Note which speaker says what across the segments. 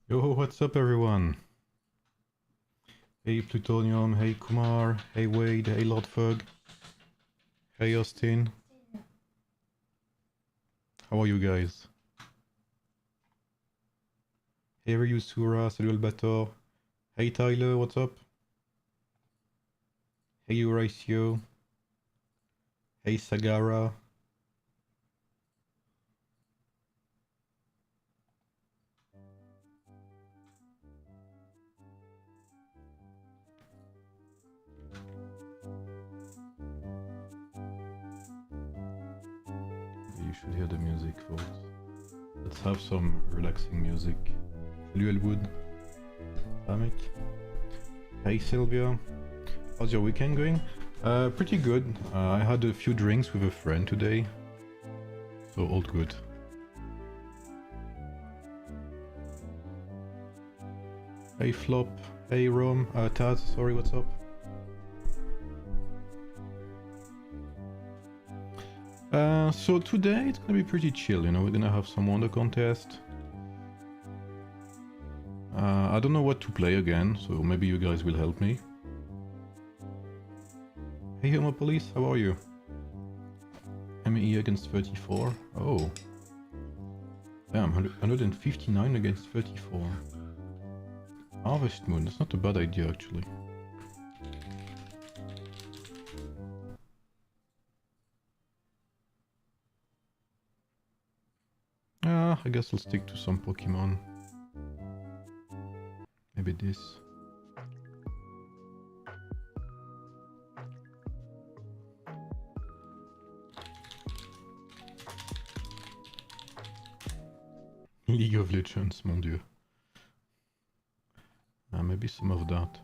Speaker 1: Yo, what's up everyone? Hey Plutonium, hey Kumar, hey Wade, hey Lord Fug, hey Austin. How are you guys? Hey Ryusura, salut Albator. Hey Tyler, what's up? Hey Horatio. Hey Sagara. You should hear the music, folks. Let's have some relaxing music. Salut Elwood. Samek. Hey Sylvia. How's your weekend going? Pretty good. I had a few drinks with a friend today. So all good. Hey Flop. Hey Rome. Taz, sorry, what's up? So today it's gonna be pretty chill, you know, we're gonna have some wonder contest. I don't know what to play again, so maybe you guys will help me. Hey Homo Police, how are you? ME against 34. Oh. Damn, 159 against 34. Harvest Moon, that's not a bad idea actually. I guess I'll stick to some Pokemon. Maybe this. League of Legends, mon dieu. Maybe some of that.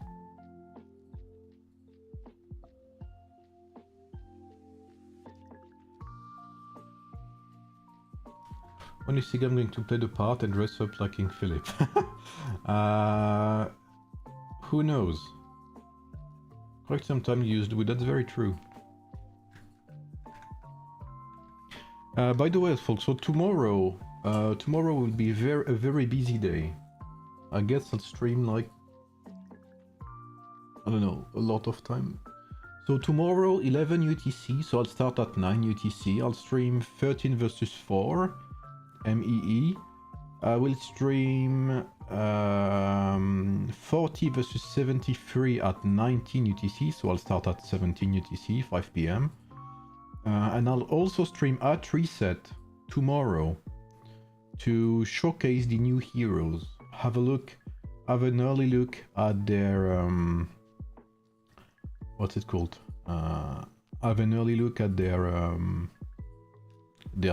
Speaker 1: When you think I'm going to play the part and dress up like King Philip? Who knows? Quite some time used with, that's very true. By the way, folks, so tomorrow will be a very busy day. I guess I'll stream like, I don't know, a lot of time. So tomorrow 11 UTC, so I'll start at 9 UTC. I'll stream 13 versus 4 MEE. I will stream 40 versus 73 at 19 UTC, so I'll start at 17 UTC, 5 PM. And I'll also stream at Reset tomorrow to showcase the new heroes. Have an early look at their what's it called? Have an early look at their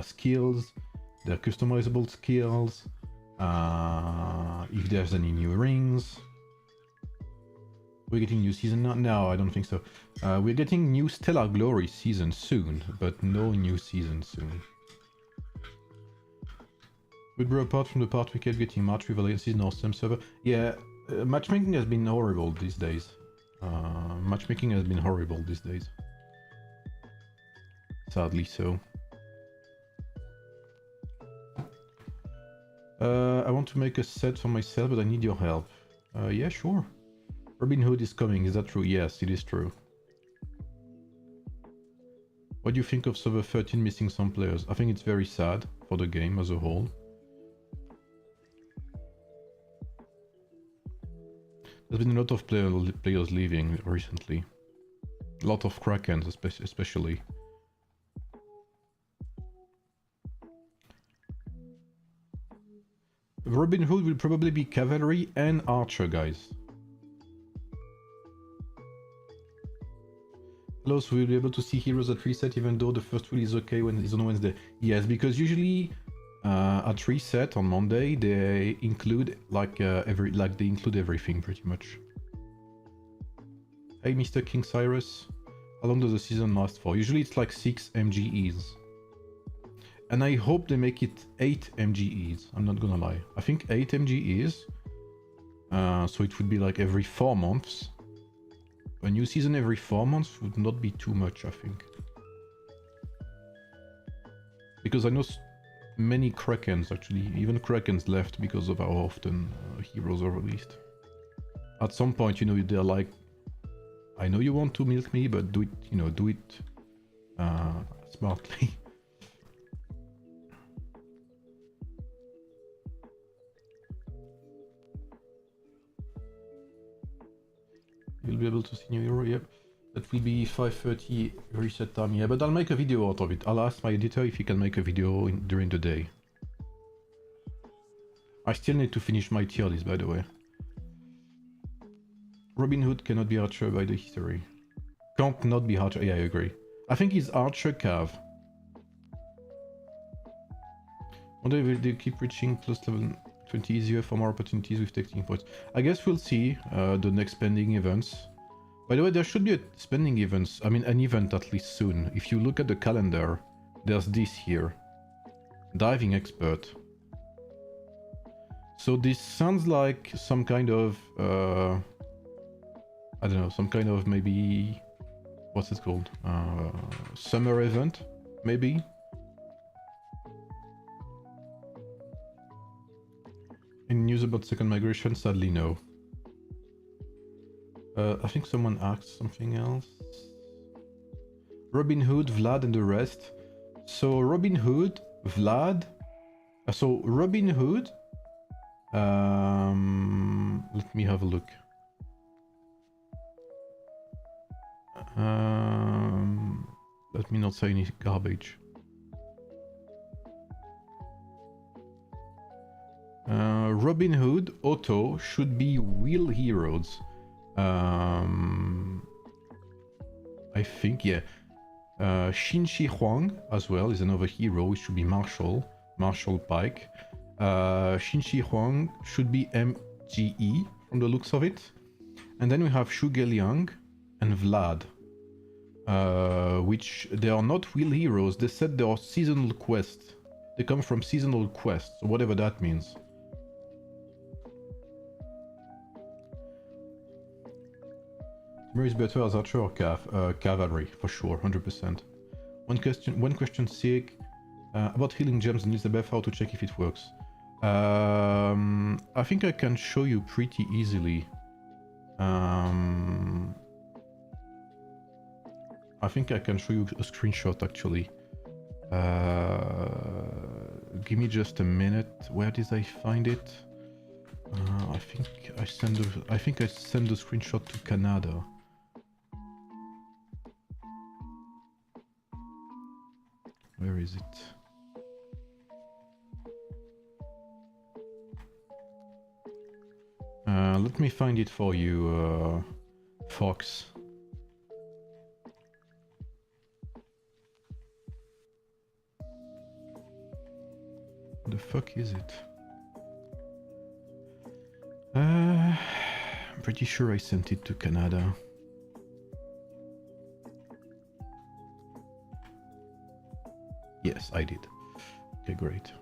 Speaker 1: skills, their customizable skills, if there's any new rings. We're getting new season now? No, I don't think so. We're getting new Stellar Glory season soon, but no new season soon. But bro, apart from the part we kept getting March with alliances in our STEM server, yeah, matchmaking has been horrible these days. Matchmaking has been horrible these days. Sadly so. I want to make a set for myself, but I need your help. Yeah, sure. Robin Hood is coming, is that true? Yes, it is true. What do you think of server 13 missing some players? I think it's very sad for the game as a whole. There's been a lot of players leaving recently. A lot of Krakens especially. Robin Hood will probably be cavalry and archer, guys. Hello, so we'll be able to see heroes at reset even though the first wheel is okay when it's on Wednesday. Yes, because usually at reset on Monday they include they include everything pretty much. Hey Mr. King Cyrus, how long does the season last for? Usually it's like 6 MGEs. And I hope they make it 8 MGEs, I'm not gonna lie. I think 8 MGEs, so it would be like every 4 months. A new season every 4 months would not be too much, I think. Because I know many Krakens actually. Even Krakens left because of how often heroes are released. At some point, you know, they're like, I know you want to milk me, but do it, you know, do it smartly. You'll be able to see New Hero, yep. That will be 5:30 reset time, yeah, but I'll make a video out of it. I'll ask my editor if he can make a video during the day. I still need to finish my tier list, by the way. Robin Hood cannot be Archer by the history. Can't not be Archer, yeah, I agree. I think he's Archer Cav. Wonder if they keep reaching plus level 20 easier for more opportunities with technical points. I guess we'll see the next spending events. By the way, there should be a spending events, I mean an event at least soon. If you look at the calendar, there's this here. Diving Expert. So this sounds like some kind of, I don't know, some kind of maybe, what's it called? Summer event, maybe? Any news about second migration? Sadly, no. I think someone asked something else. Robin Hood, Vlad, and the rest. So Robin Hood, Vlad. So Robin Hood. Let me have a look. Let me not say any garbage. Robin Hood, Otto should be real heroes. I think, yeah. Xin Shi Huang as well is another hero. It should be Marshall Pike. Xin Shi Huang should be MGE from the looks of it. And then we have Shu Liang and Vlad, which they are not real heroes. They said they are seasonal quests. They come from seasonal quests, so whatever that means. Where is better as Archer or Cavalry, for sure, 100%. One question sick about healing gems in Elizabeth, how to check if it works. I think I can show you pretty easily. I think I can show you a screenshot actually. Give me just a minute. Where did I find it? I think I send the screenshot to Canada. Where is it? Let me find it for you, Fox. The fuck is it? I'm pretty sure I sent it to Canada. Yes, I did. Okay, great.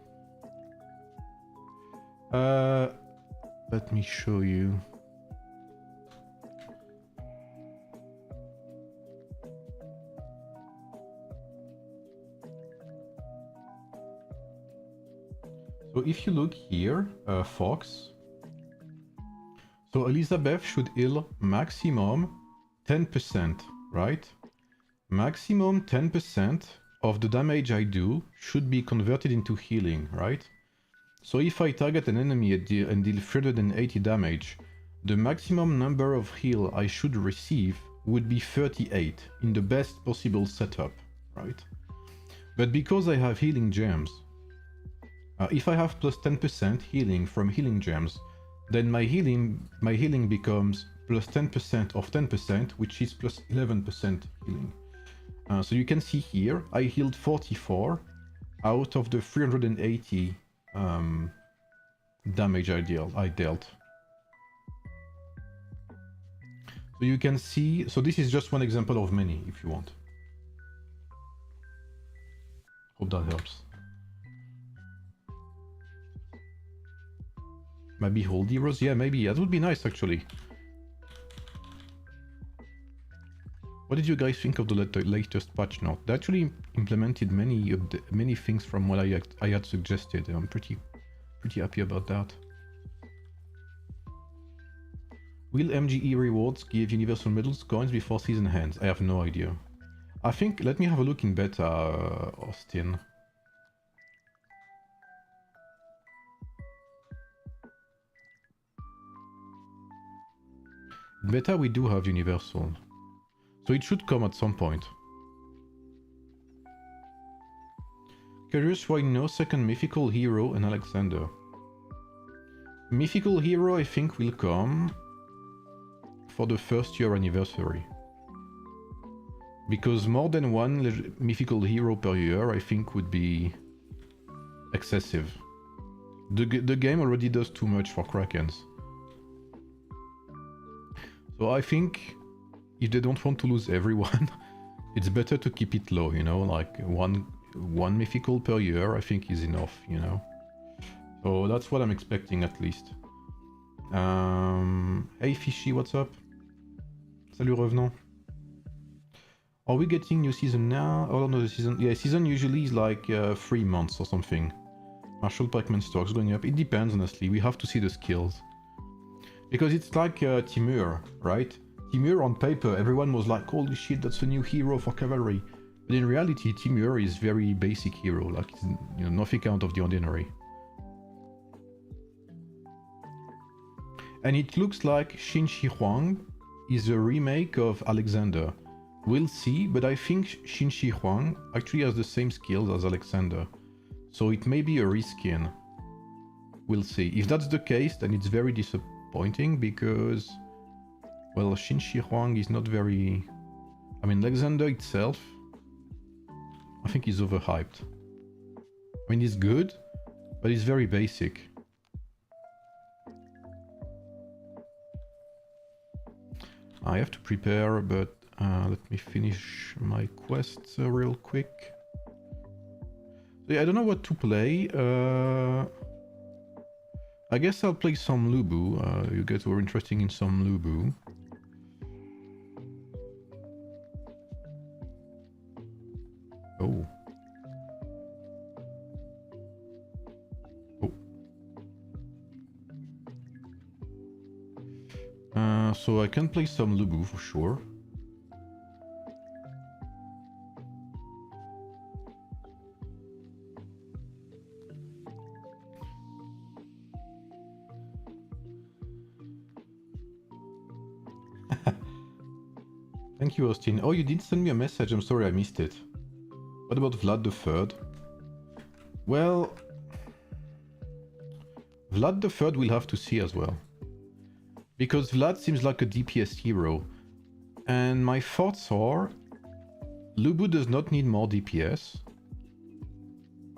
Speaker 1: Let me show you. So if you look here, Fox. So Elizabeth should heal maximum 10%, right? Maximum 10% of the damage I do should be converted into healing, right? So if I target an enemy and deal 380 damage, the maximum number of heal I should receive would be 38 in the best possible setup, right? But because I have healing gems, if I have plus 10% healing from healing gems, then my healing becomes plus 10% of 10%, which is plus 11% healing. So you can see here, I healed 44 out of the 380 damage I dealt. So you can see, so this is just one example of many, if you want. Hope that helps. Maybe hold heroes? Yeah, maybe. That would be nice, actually. What did you guys think of the latest patch note? They actually implemented many things from what I had suggested. I'm pretty happy about that. Will MGE rewards give universal medals coins before season ends? I have no idea. I think, let me have a look in beta, Austin. In beta we do have universal. So it should come at some point. Curious why no second mythical hero and Alexander. Mythical hero I think will come for the first year anniversary. Because more than one mythical hero per year I think would be excessive. The game already does too much for Krakens. So I think if they don't want to lose everyone, it's better to keep it low, you know, like one mythical per year I think is enough, you know. So that's what I'm expecting at least. Hey Fishy, what's up? Salut Revenant. Are we getting new season now? Oh no, the season... Yeah, season usually is like 3 months or something. Marshall Pikeman stocks going up. It depends, honestly. We have to see the skills. Because it's like Timur, right? Timur on paper, everyone was like, holy shit, that's a new hero for cavalry. But in reality, Timur is very basic hero, like, you know, nothing out of the ordinary. And it looks like Xin Shi Huang is a remake of Alexander. We'll see, but I think Xin Shi Huang actually has the same skills as Alexander. So it may be a reskin. We'll see. If that's the case, then it's very disappointing because, well, Xin Shi Huang is not very... I mean, Alexander itself, I think he's overhyped. I mean, he's good, but he's very basic. I have to prepare, but let me finish my quests real quick. So yeah, I don't know what to play. I guess I'll play some Lubu. You guys were interested in some Lubu. Oh. So I can play some Lubu for sure. Thank you, Austin. Oh, you did send me a message. I'm sorry I missed it. What about Vlad III? Well, Vlad III we'll have to see as well. Because Vlad seems like a DPS hero. And my thoughts are... Lubu does not need more DPS.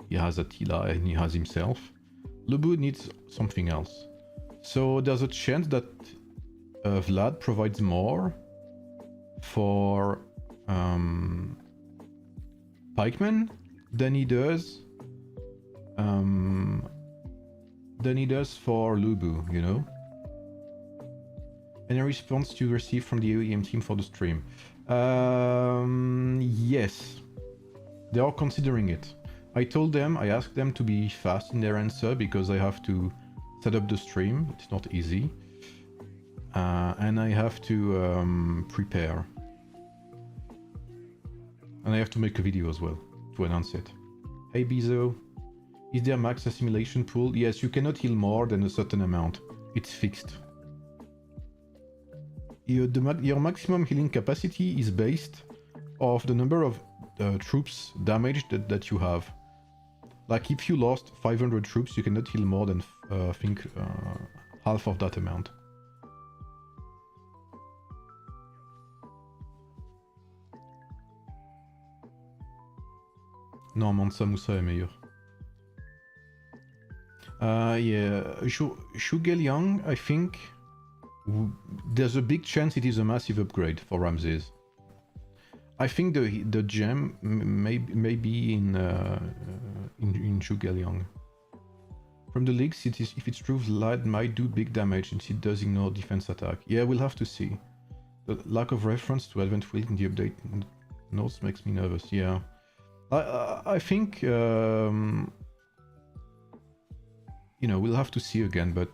Speaker 1: He has Attila and he has himself. Lubu needs something else. So there's a chance that Vlad provides more for pikemen than he does for Lubu, you know? Any response you received from the AoEM team for the stream? Yes. They are considering it. I asked them to be fast in their answer because I have to set up the stream. It's not easy. And I have to prepare. And I have to make a video as well to announce it. Hey Bizo, is there max assimilation pool? Yes, you cannot heal more than a certain amount. It's fixed. Your maximum healing capacity is based off the number of troops damaged that you have. Like if you lost 500 troops, you cannot heal more than I think half of that amount. Non, Mansa Moussa est meilleur. Yeah, Chilll Young, I think there's a big chance it is a massive upgrade for Ramses. I think the gem may be in Chilll Young. From the leaks, if it's true, Vlad might do big damage since it does ignore defense attack. Yeah, we'll have to see. The lack of reference to Advent Wheel in the update notes makes me nervous. Yeah, I think you know, we'll have to see again. But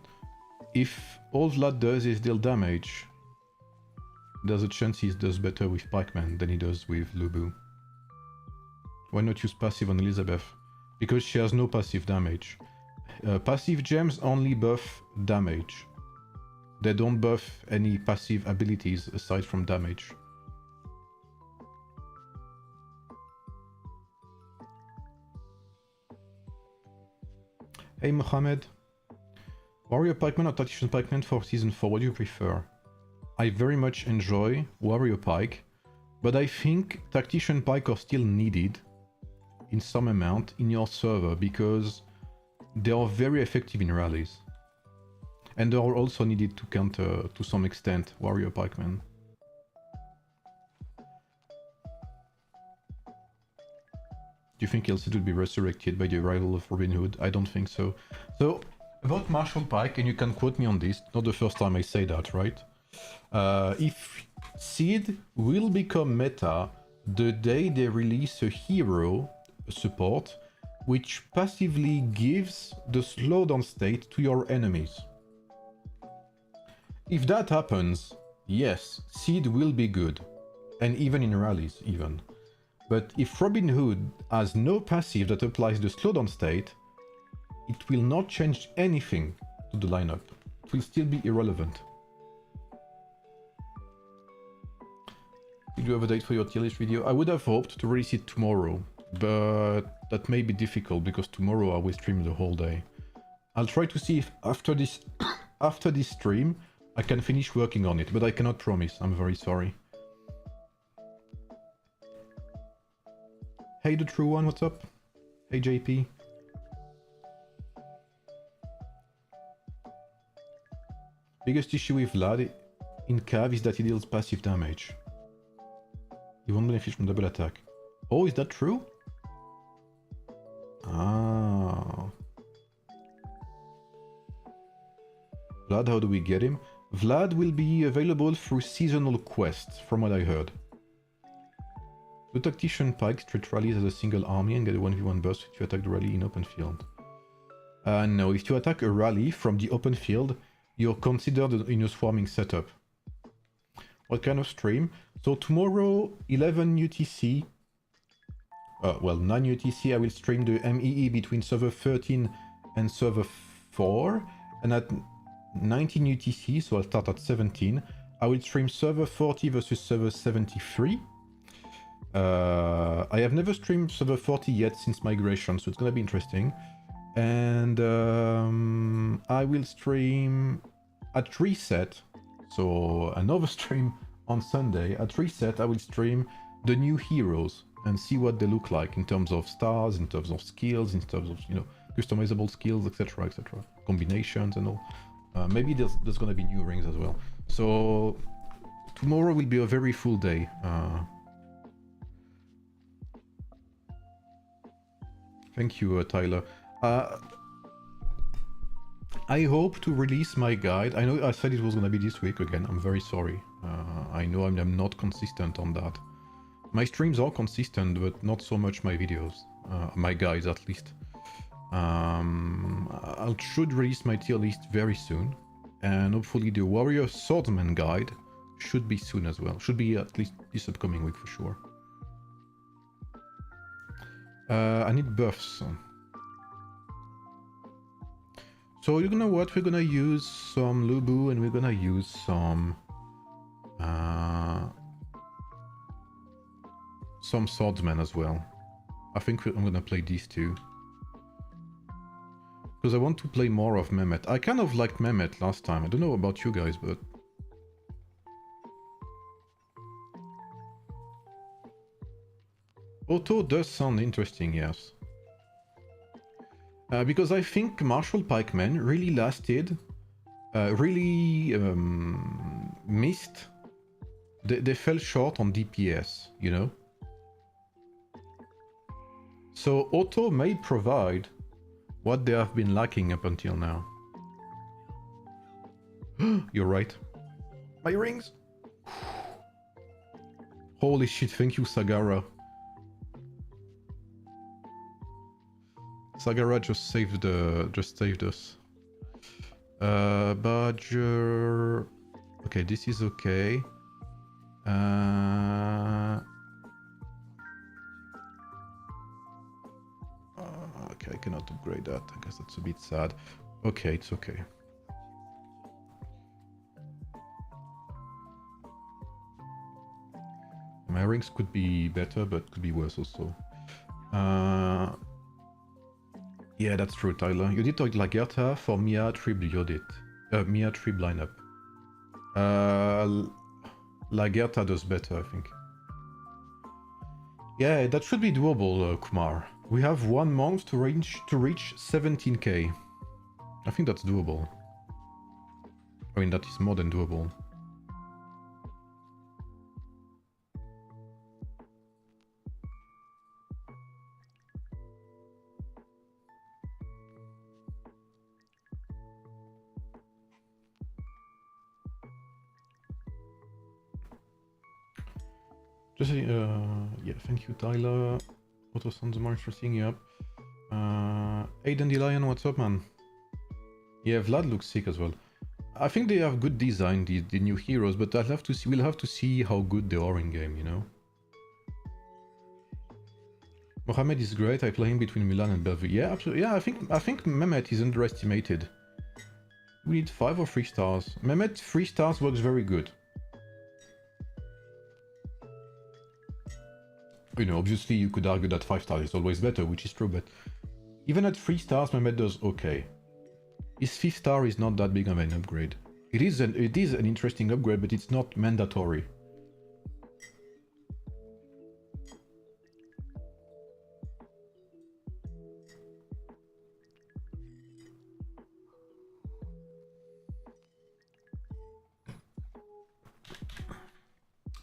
Speaker 1: if all Vlad does is deal damage, there's a chance he does better with Pikeman than he does with Lubu. Why not use passive on Elizabeth? Because she has no passive damage. Passive gems only buff damage. They don't buff any passive abilities aside from damage. Hey Mohammed. Warrior Pikeman or Tactician Pikeman for Season 4, what do you prefer? I very much enjoy Warrior Pike, but I think Tactician Pike are still needed in some amount in your server because they are very effective in rallies. And they are also needed to counter, to some extent, Warrior Pikemen. Do you think LC will be resurrected by the arrival of Robin Hood? I don't think so. So, about Marshall Pike, and you can quote me on this, not the first time I say that, right? If Seed will become meta the day they release a hero support, which passively gives the slowdown state to your enemies. If that happens, yes, Seed will be good, and even in rallies, even. But if Robin Hood has no passive that applies the slowdown state, it will not change anything to the lineup. It will still be irrelevant. Did you have a date for your tier list video? I would have hoped to release it tomorrow, but that may be difficult because tomorrow I will stream the whole day. I'll try to see if after this after this stream I can finish working on it, but I cannot promise. I'm very sorry. Hey, the true one, what's up? Hey, JP. Biggest issue with Vlad in Cav is that he deals passive damage. He won't benefit from double attack. Oh, is that true? Ah. Vlad, how do we get him? Vlad will be available through seasonal quests, from what I heard. The Tactician Pike straight rallies as a single army and get a 1v1 burst if you attack the rally in open field. No, if you attack a rally from the open field, you're considered in a swarming setup. What kind of stream? So tomorrow, 11 UTC, well, 9 UTC, I will stream the MEE between server 13 and server 4, and at 19 UTC, so I'll start at 17, I will stream server 40 versus server 73. I have never streamed server 40 yet since migration, so it's gonna be interesting. And I will stream at reset, so another stream on Sunday. At reset, I will stream the new heroes and see what they look like in terms of stars, in terms of skills, in terms of, you know, customizable skills, etc., etc., combinations and all. Maybe there's gonna be new rings as well. So tomorrow will be a very full day. Thank you, Tyler. I hope to release my guide. I know I said it was gonna be this week again. I'm very sorry. I know I'm not consistent on that. My streams are consistent, but not so much my videos. My guides, at least. I should release my tier list very soon. And hopefully the Warrior Swordsman guide should be soon as well. Should be at least this upcoming week for sure. I need buffs. So you know what? We're gonna use some Lubu and we're gonna use some swordsmen as well. I think I'm gonna play these two. Because I want to play more of Mehmet. I kind of liked Mehmet last time. I don't know about you guys, but... Otto does sound interesting, yes. Because I think Marshall Pikemen really lasted, missed. They fell short on DPS, you know? So Otto may provide what they have been lacking up until now. You're right. My rings! Holy shit, thank you, Sagara. Sagara just saved us. Badger. Okay, this is okay. Okay, I cannot upgrade that. I guess that's a bit sad. Okay, it's okay. My rings could be better, but could be worse also. Yeah, that's true, Tyler. You did talk Lagertha for Mia Trib Yodit. Mia Trib lineup. Lagertha does better, I think. Yeah, that should be doable, Kumar. We have 1 month to reach 17k. I think that's doable. I mean, that is more than doable. Just yeah, thank you, Tyler. Auto sounds more interesting, yep. Hey, Dandelion, what's up, man? Yeah, Vlad looks sick as well. I think they have good design, the new heroes, but we'll have to see how good they are in game, you know? Mohamed is great, I play him between Milan and Bellevue. Yeah, absolutely. Yeah, I think Mehmet is underestimated. We need 5 or 3 stars. Mehmet 3 stars works very good. You know, obviously you could argue that 5 stars is always better, which is true, but even at 3 stars, Mehmet does okay. His 5th star is not that big of an upgrade. It is an interesting upgrade, but it's not mandatory.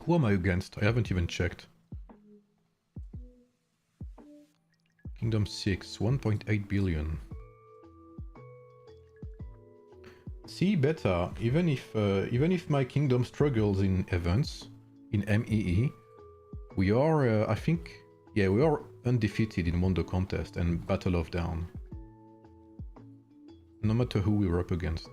Speaker 1: Who am I against? I haven't even checked. Kingdom 6, 1.8 billion. See, beta, even if my kingdom struggles in events, in MEE, we are, I think, yeah, we are undefeated in Mondo Contest and Battle of Down. No matter who we were up against.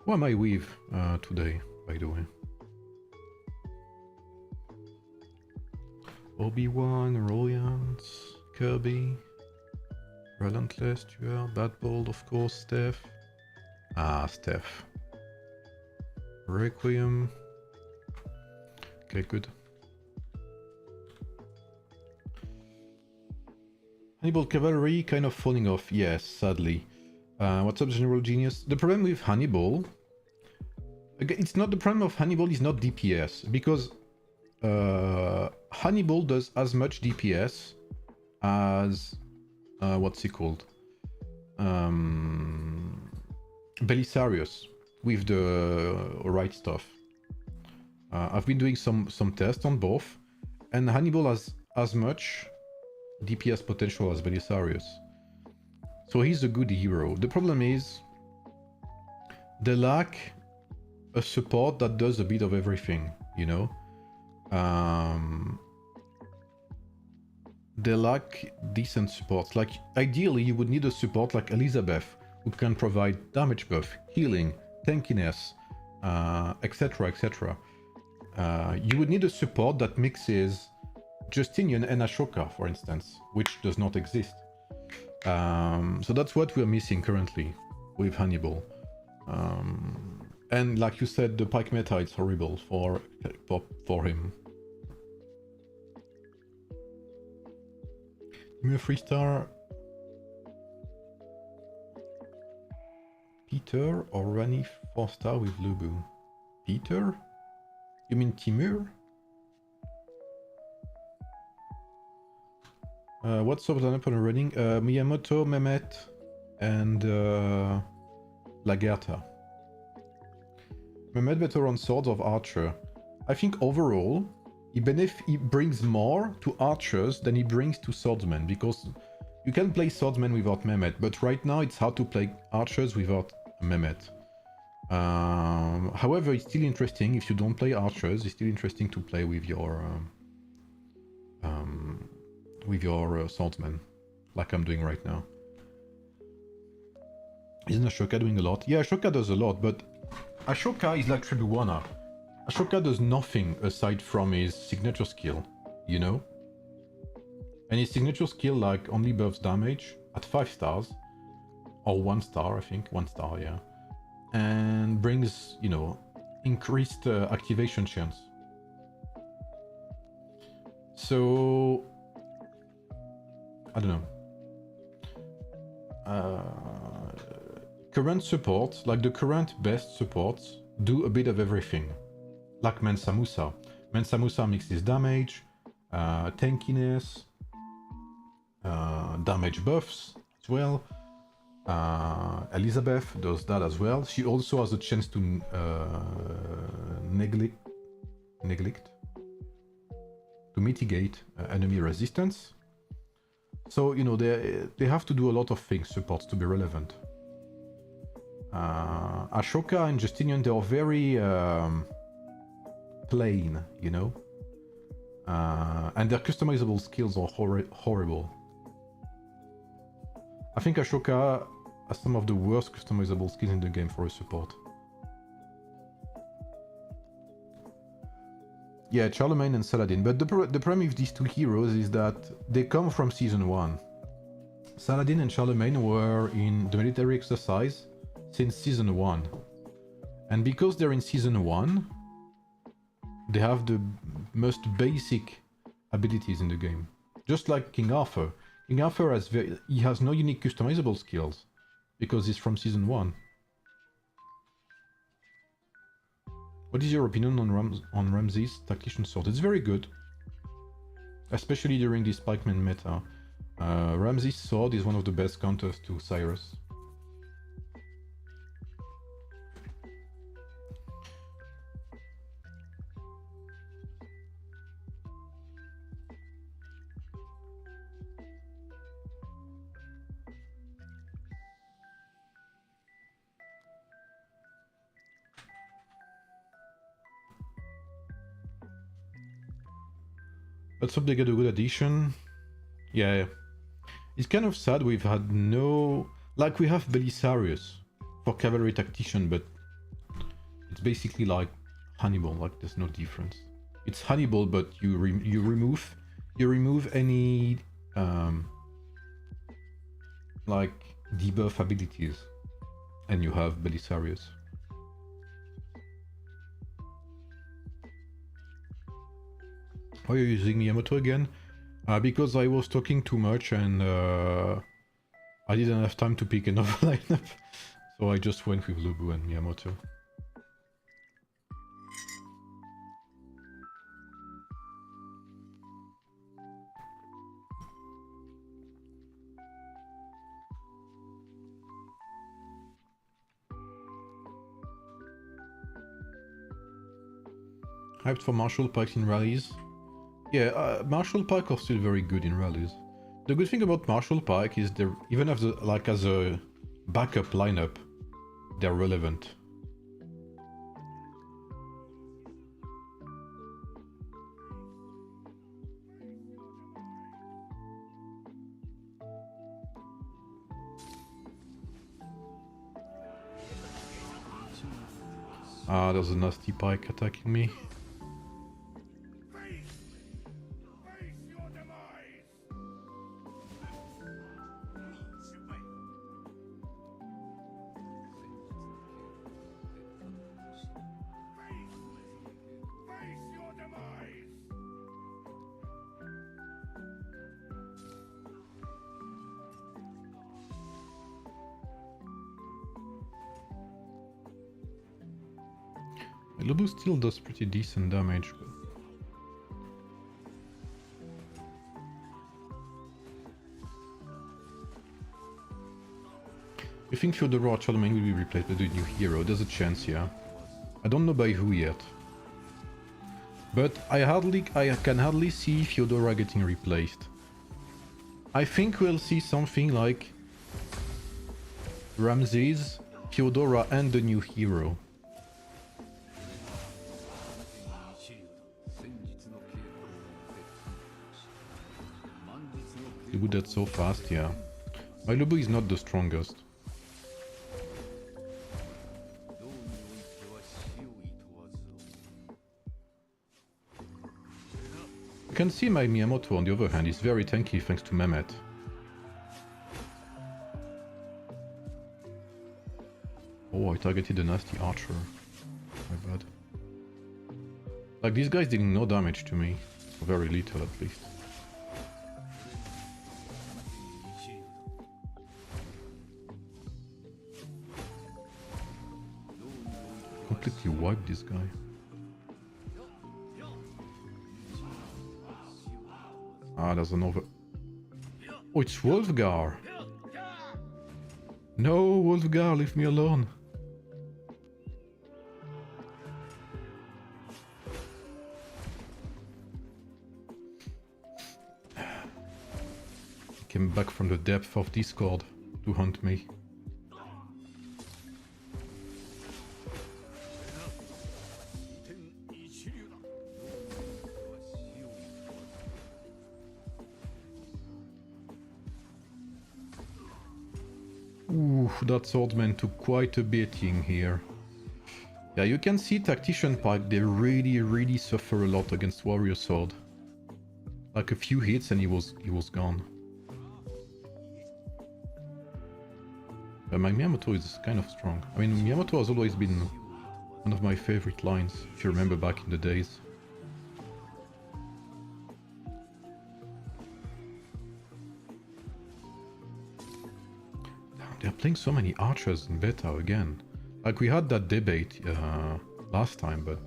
Speaker 1: Who am I with today, by the way? Obi-Wan, Royans, Kirby, Relentless, Stuart, Bad Bold, of course, Steph. Ah, Steph. Requiem. Okay, good. Hannibal Cavalry kind of falling off, yes, sadly. What's up, General Genius? The problem with Hannibal... Again, it's not the problem of Hannibal, is not DPS, because Hannibal does as much DPS as... what's he called? Belisarius, with the right stuff. I've been doing some tests on both, and Hannibal has as much DPS potential as Belisarius. So he's a good hero. The problem is they lack a support that does a bit of everything, you know? They lack decent supports. Like, ideally, you would need a support like Elizabeth, who can provide damage buff, healing, tankiness, etc, etc. You would need a support that mixes Justinian and Ashoka, for instance, which does not exist. So that's what we're missing currently with Hannibal. And like you said, the pike meta is horrible for him. Give me a 3-star. Peter or Rani 4-star with Lubu? Peter? You mean Timur? What's up on running? Miyamoto, Mehmet, and Lagertha. Mehmet better on swords of archer. I think overall, he brings more to archers than he brings to swordsmen, because You can play swordsmen without Mehmet, but right now it's hard to play archers without Mehmet. However, it's still interesting if you don't play archers. It's still interesting to play with your swordsman, like I'm doing right now. Isn't Ashoka doing a lot? Yeah, Ashoka does a lot, but Ashoka is like Tribuana. Ashoka does nothing aside from his signature skill, you know? And his signature skill like only buffs damage at 5 stars, or 1 star, I think, 1 star, yeah. And brings, you know, increased activation chance. So, I don't know. Current supports, like the current best supports, do a bit of everything. Like Mensa Musa. Mensa Musa mixes damage, tankiness, damage buffs as well. Elizabeth does that as well. She also has a chance to to mitigate enemy resistance. So, you know, they have to do a lot of things, supports, to be relevant. Ashoka and Justinian, they are very plain, you know? And their customizable skills are horrible. I think Ashoka has some of the worst customizable skills in the game for a support. Yeah, Charlemagne and Saladin. But the problem with these two heroes is that they come from Season 1. Saladin and Charlemagne were in the military exercise since Season 1. And because they're in Season 1, they have the most basic abilities in the game. Just like King Arthur. King Arthur has no unique customizable skills because he's from Season 1. What is your opinion on Ramses' Tactician Sword? It's very good. Especially during the Spikeman meta. Ramses' Sword is one of the best counters to Cyrus. Let's hope they get a good addition. Yeah. It's kind of sad we've had no... Like, we have Belisarius for Cavalry Tactician, but it's basically like Hannibal, like there's no difference. It's Hannibal, but you remove any like debuff abilities, and you have Belisarius. Why are you using Miyamoto again? Because I was talking too much and I didn't have time to pick another lineup. So I just went with Lubu and Miyamoto. Hyped for Marshall Pikes in rallies. Yeah, Marshall Pike are still very good in rallies. The good thing about Marshall Pike is they're, even as a backup lineup, they're relevant. Ah, there's a nasty Pike attacking me. Lubu still does pretty decent damage. But... You think Fyodor or Charlemagne will be replaced by the new hero? There's a chance, yeah. I don't know by who yet. But I can hardly see Fyodora getting replaced. I think we'll see something like Ramses, Theodora, and the new hero. They would that so fast, yeah. My Lubu is not the strongest. You can see my Miyamoto on the other hand is very tanky thanks to Mehmet. Oh, I targeted a nasty archer. My bad. Like, these guys did no damage to me. Or very little at least. Completely wiped this guy. Ah, there's another... Oh, it's Wolfgar! No, Wolfgar, leave me alone! He came back from the depth of Discord to hunt me. Ooh, that swordsman took quite a beating here. Yeah, you can see Tactician Pike, they really suffer a lot against Warrior Sword. Like a few hits and he was gone. But my Miyamoto is kind of strong. I mean, Miyamoto has always been one of my favorite lines, if you remember back in the days. They're playing so many archers in beta again. Like, we had that debate last time, but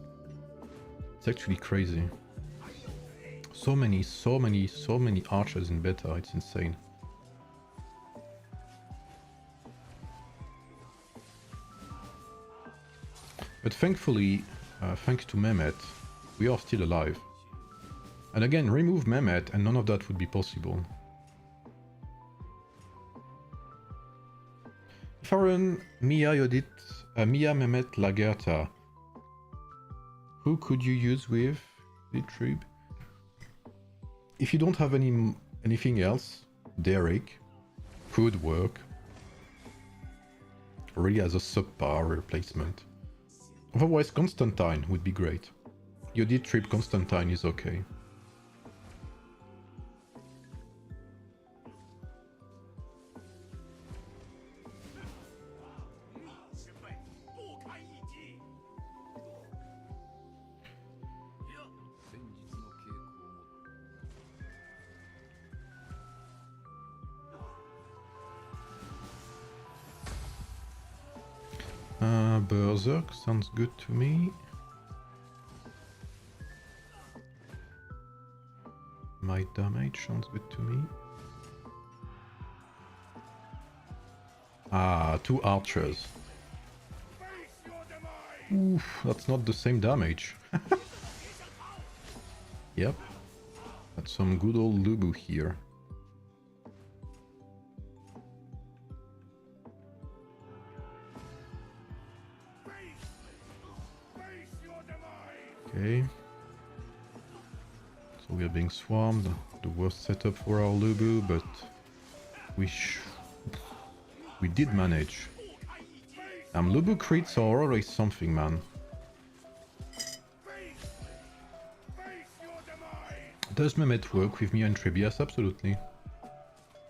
Speaker 1: it's actually crazy. So many archers in beta, it's insane. But thankfully, thanks to Mehmet, we are still alive. And again, remove Mehmet and none of that would be possible. If I run Mia Yodit, Mia Mehmet Lagerta, who could you use with the trib? If you don't have anything else, Derek could work. Really as a subpar replacement. Otherwise, Constantine would be great. Yodit trib Constantine is okay. Berserk sounds good to me. My damage sounds good to me. Ah, 2 archers. Oof, that's not the same damage. Yep. That's some good old Lubu here. Okay. So we are being swarmed. The worst setup for our Lubu, but we did manage. Lubu crits are always something, man. Does Mehmet work with me and Trib? Yes, absolutely.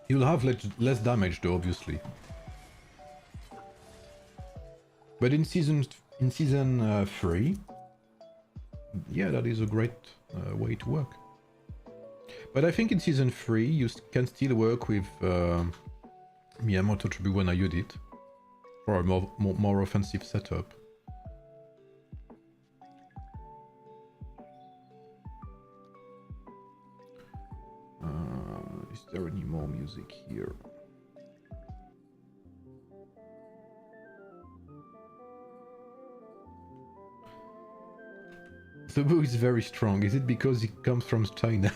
Speaker 1: He'll have less damage though, obviously. But in season 3, yeah, that is a great way to work. But I think in season 3 you can still work with Miyamoto Tribu and Ayudit for a more offensive setup. Is there any more music here? The book is very strong. Is it because it comes from China?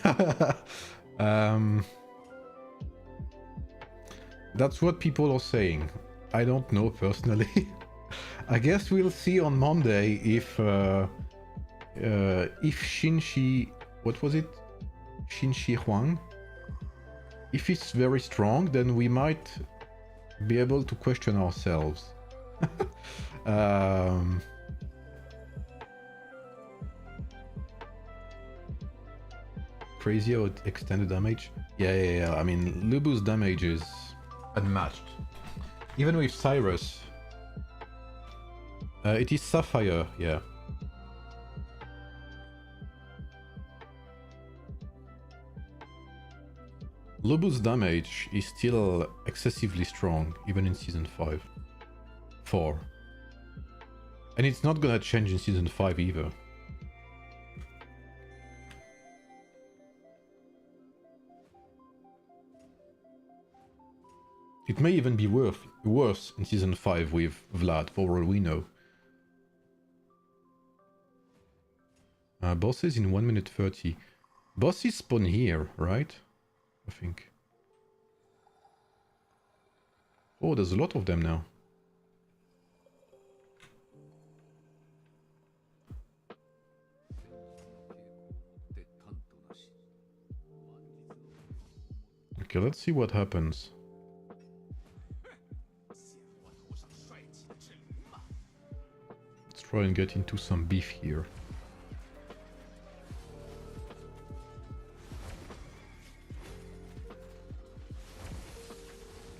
Speaker 1: That's what people are saying. I don't know personally. I guess we'll see on Monday if Shinshi, what was it? Shinshi Huang? If it's very strong, then we might be able to question ourselves. Crazy how it extended damage. Yeah. I mean, Lubu's damage is unmatched. Even with Cyrus. It is Sapphire, yeah. Lubu's damage is still excessively strong, even in Season 5. 4. And it's not gonna change in Season 5 either. It may even be worse in Season 5 with Vlad, for all we know. Bosses in 1 minute 30. Bosses spawn here, right? I think. Oh, there's a lot of them now. Okay, let's see what happens. Let's try and get into some beef here.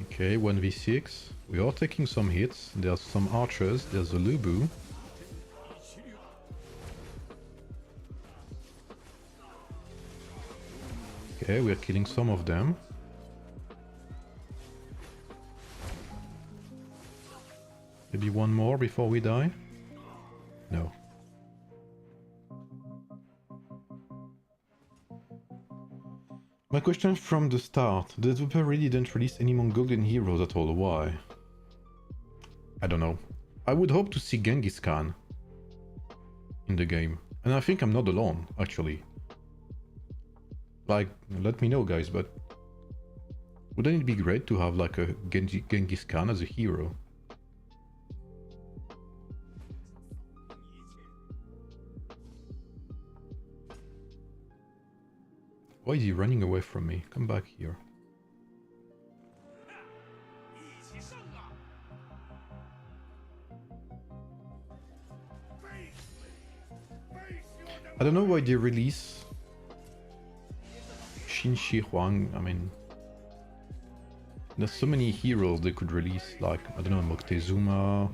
Speaker 1: Okay, 1v6. We are taking some hits. There's some archers. There's a Lubu. Okay, we're killing some of them. Maybe one more before we die? No. My question from the start, the developer really didn't release any Mongolian heroes at all, why? I don't know. I would hope to see Genghis Khan in the game. And I think I'm not alone, actually. Like, let me know guys, but wouldn't it be great to have like a Genghis Khan as a hero? Why is he running away from me? Come back here. I don't know why they release Shinshi Huang. I mean, there's so many heroes they could release, like, I don't know, Moctezuma,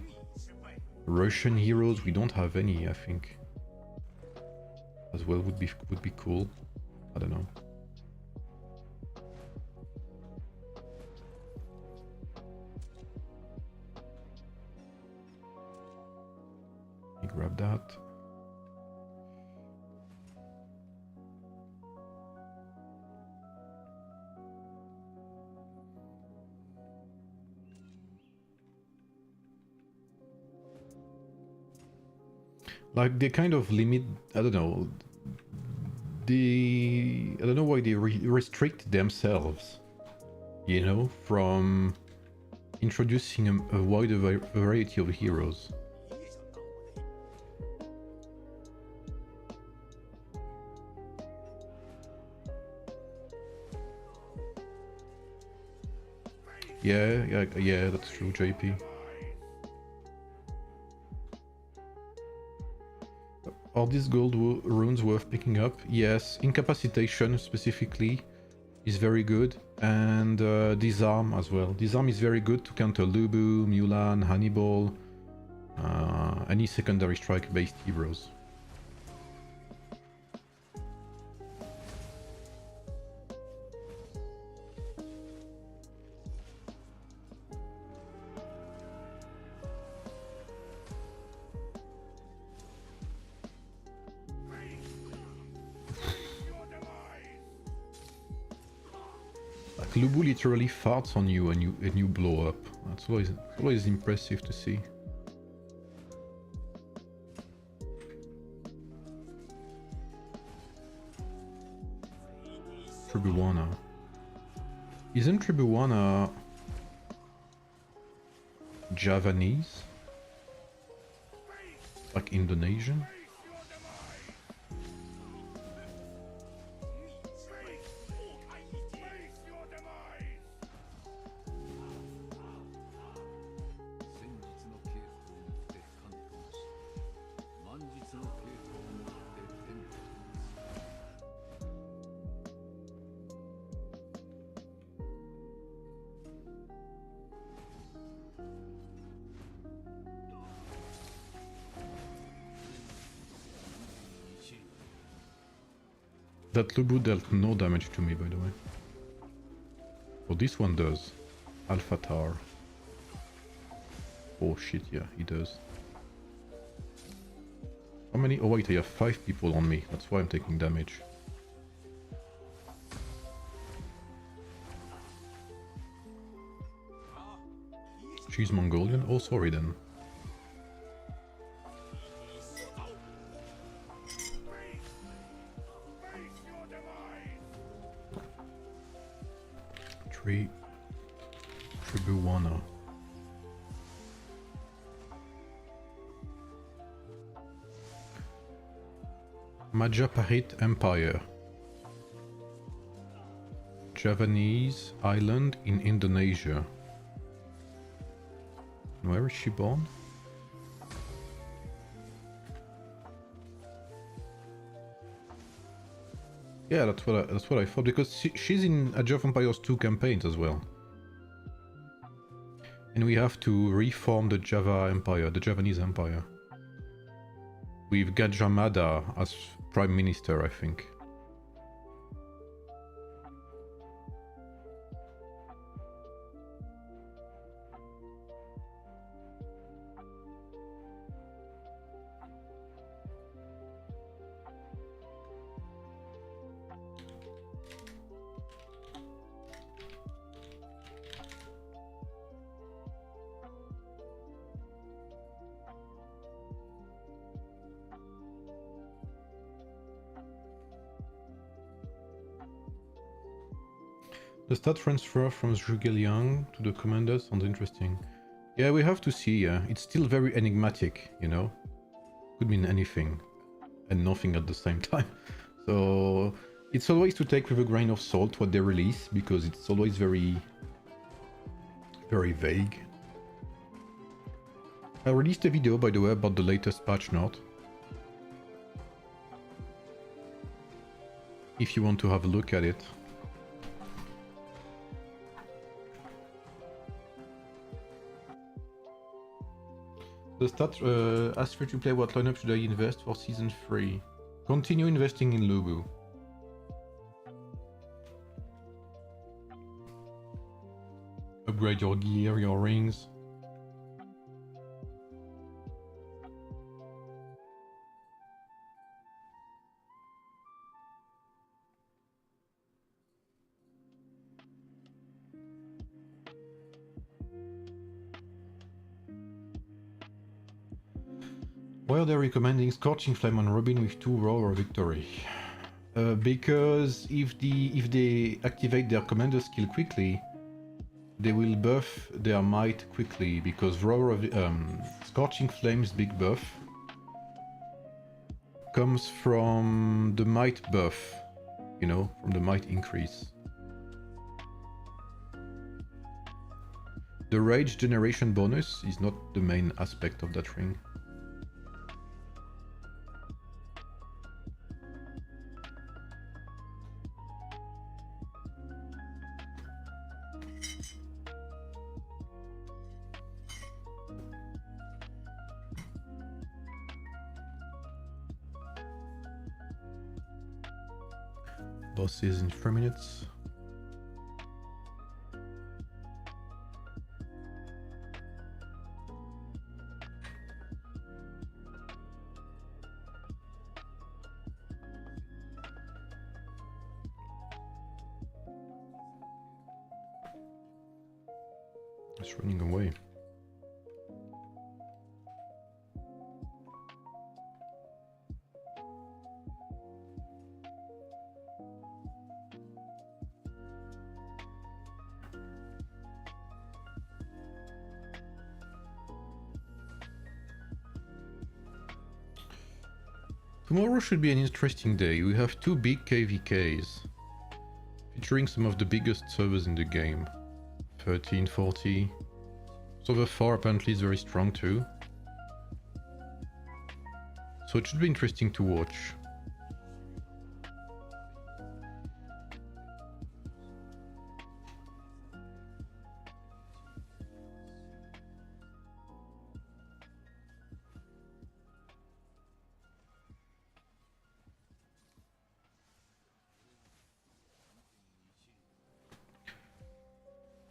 Speaker 1: Russian heroes. We don't have any, I think. As well would be cool. I don't know. Let me grab that. Like, they kind of limit, I don't know, I don't know why they restrict themselves, you know, from introducing a wider variety of heroes. Yeah, that's true, JP. Are these gold runes worth picking up? Yes, incapacitation specifically is very good, and disarm as well. Disarm is very good to counter Lubu, Mulan, Hannibal, any secondary strike based heroes. Lubu literally farts on you and you blow up. That's always impressive to see. Tribuana. Isn't Tribuana Javanese, like Indonesian. That Lubu dealt no damage to me, by the way. Oh, this one does. Alpha Tar. Oh shit, yeah, he does. How many? Oh wait, I have 5 people on me. That's why I'm taking damage. She's Mongolian? Oh, sorry then. Tribuana. Majapahit Empire. Javanese island in Indonesia. Where is she born? Yeah, that's what I thought, because she's in Age of Empires 2 campaigns as well. And we have to reform the Java Empire, the Javanese Empire. With Gajah Mada as Prime Minister, I think. The stat transfer from Zhuge to the commander sounds interesting. Yeah, we have to see. It's still very enigmatic, you know? Could mean anything and nothing at the same time. So it's always to take with a grain of salt what they release, because it's always very vague. I released a video, by the way, about the latest patch note. If you want to have a look at it. The stat asks free to play, what lineup should I invest for season 3? Continue investing in Lubu. Upgrade your gear, your rings. Why are they recommending Scorching Flame on Robin with 2 Roar Victory? Because if they activate their commander skill quickly, they will buff their might quickly, because Scorching Flame's big buff comes from the might buff, you know, from the might increase. The rage generation bonus is not the main aspect of that ring. Boss is in 3 minutes. It's running away. Tomorrow should be an interesting day. We have 2 big KVKs, featuring some of the biggest servers in the game. 13, 40. Server 4 apparently is very strong too. So it should be interesting to watch.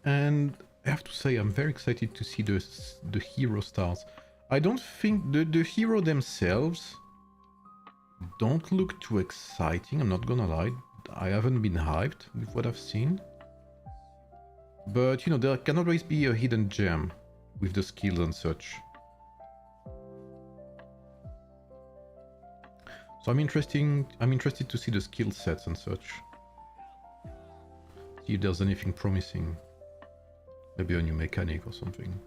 Speaker 1: And I have to say, I'm very excited to see the hero stars. I don't think the hero themselves don't look too exciting, I'm not gonna lie. I haven't been hyped with what I've seen. But, you know, there can always be a hidden gem with the skills and such. So I'm interested to see the skill sets and such. See if there's anything promising. Maybe a new mechanic or something.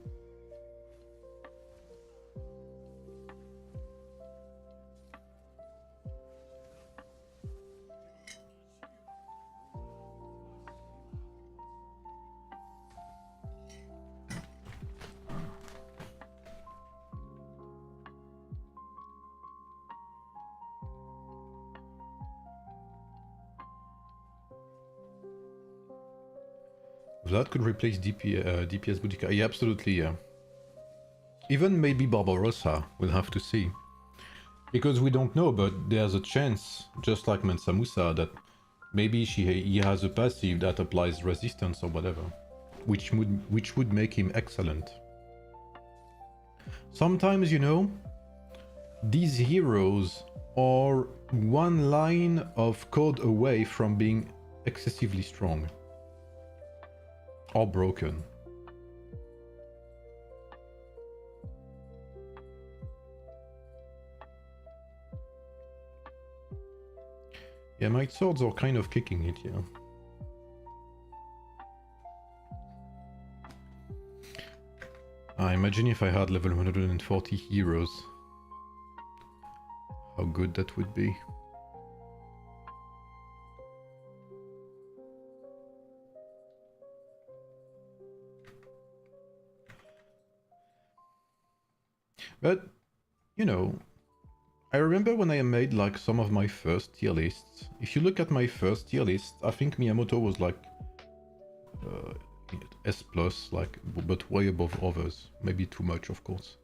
Speaker 1: That could replace DPS Boudica. Yeah, absolutely, yeah. Even maybe Barbarossa, we'll have to see. Because we don't know, but there's a chance, just like Mansa Musa, that maybe he has a passive that applies resistance or whatever. Which would make him excellent. Sometimes, you know, these heroes are one line of code away from being excessively strong. Or broken. Yeah, my swords are kind of kicking it, yeah. I imagine if I had level 140 heroes, how good that would be. But, you know, I remember when I made like some of my first tier lists. If you look at my first tier list, I think Miyamoto was like S+, like, but way above others. Maybe too much, of course.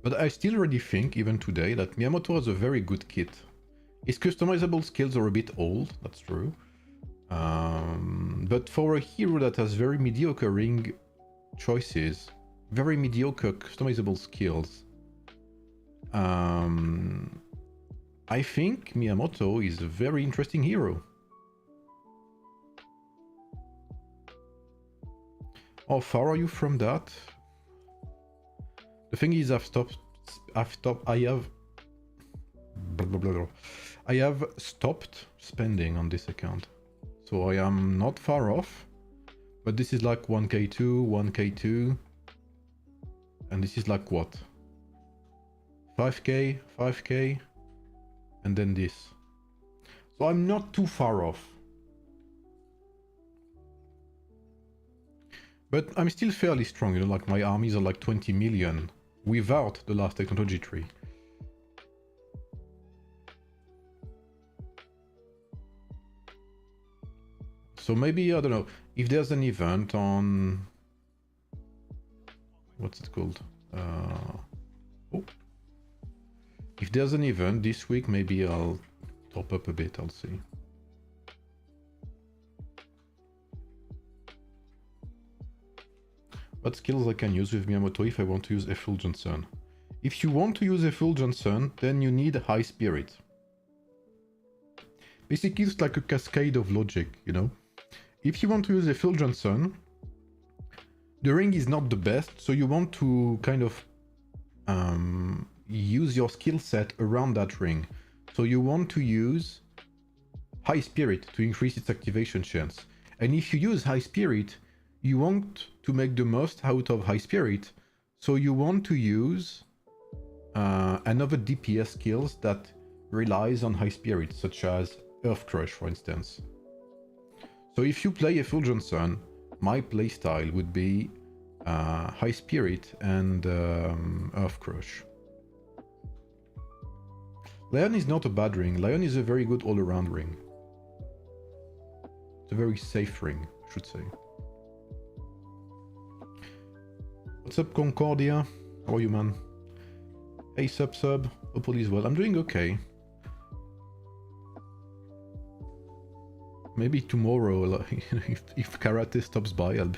Speaker 1: But I still really think, even today, that Miyamoto has a very good kit. His customizable skills are a bit old, that's true. But for a hero that has very mediocre ring choices, very mediocre customizable skills, I think Miyamoto is a very interesting hero. How far are you from that? The thing is, I have stopped spending on this account. So I am not far off, but this is like 1k2, 1k2, and this is like what? 5k, 5k, and then this. So I'm not too far off. But I'm still fairly strong, you know, like my armies are like 20 million without the last technology tree. So maybe, I don't know, if there's an event on... What's it called? Oh. If there's an event this week, maybe I'll top up a bit, I'll see. What skills I can use with Miyamoto if I want to use Effulgent Sun? If you want to use Effulgent Sun, then you need High Spirit. Basically, it's like a cascade of logic, you know? If you want to use Effulgent Sun, the ring is not the best, so you want to kind of use your skill set around that ring. So you want to use High Spirit to increase its activation chance. And if you use High Spirit, you want to make the most out of High Spirit, so you want to use another DPS skills that relies on high spirit, such as Earth Crush, for instance. So if you play Effulgent Sun, my playstyle would be High Spirit and Earth Crush. Lion is not a bad ring. Lion is a very good all-around ring. It's a very safe ring, I should say. What's up, Concordia? How are you, man? Hey, sub. Hope all is well. I'm doing okay. Maybe tomorrow, if Karate stops by, I'll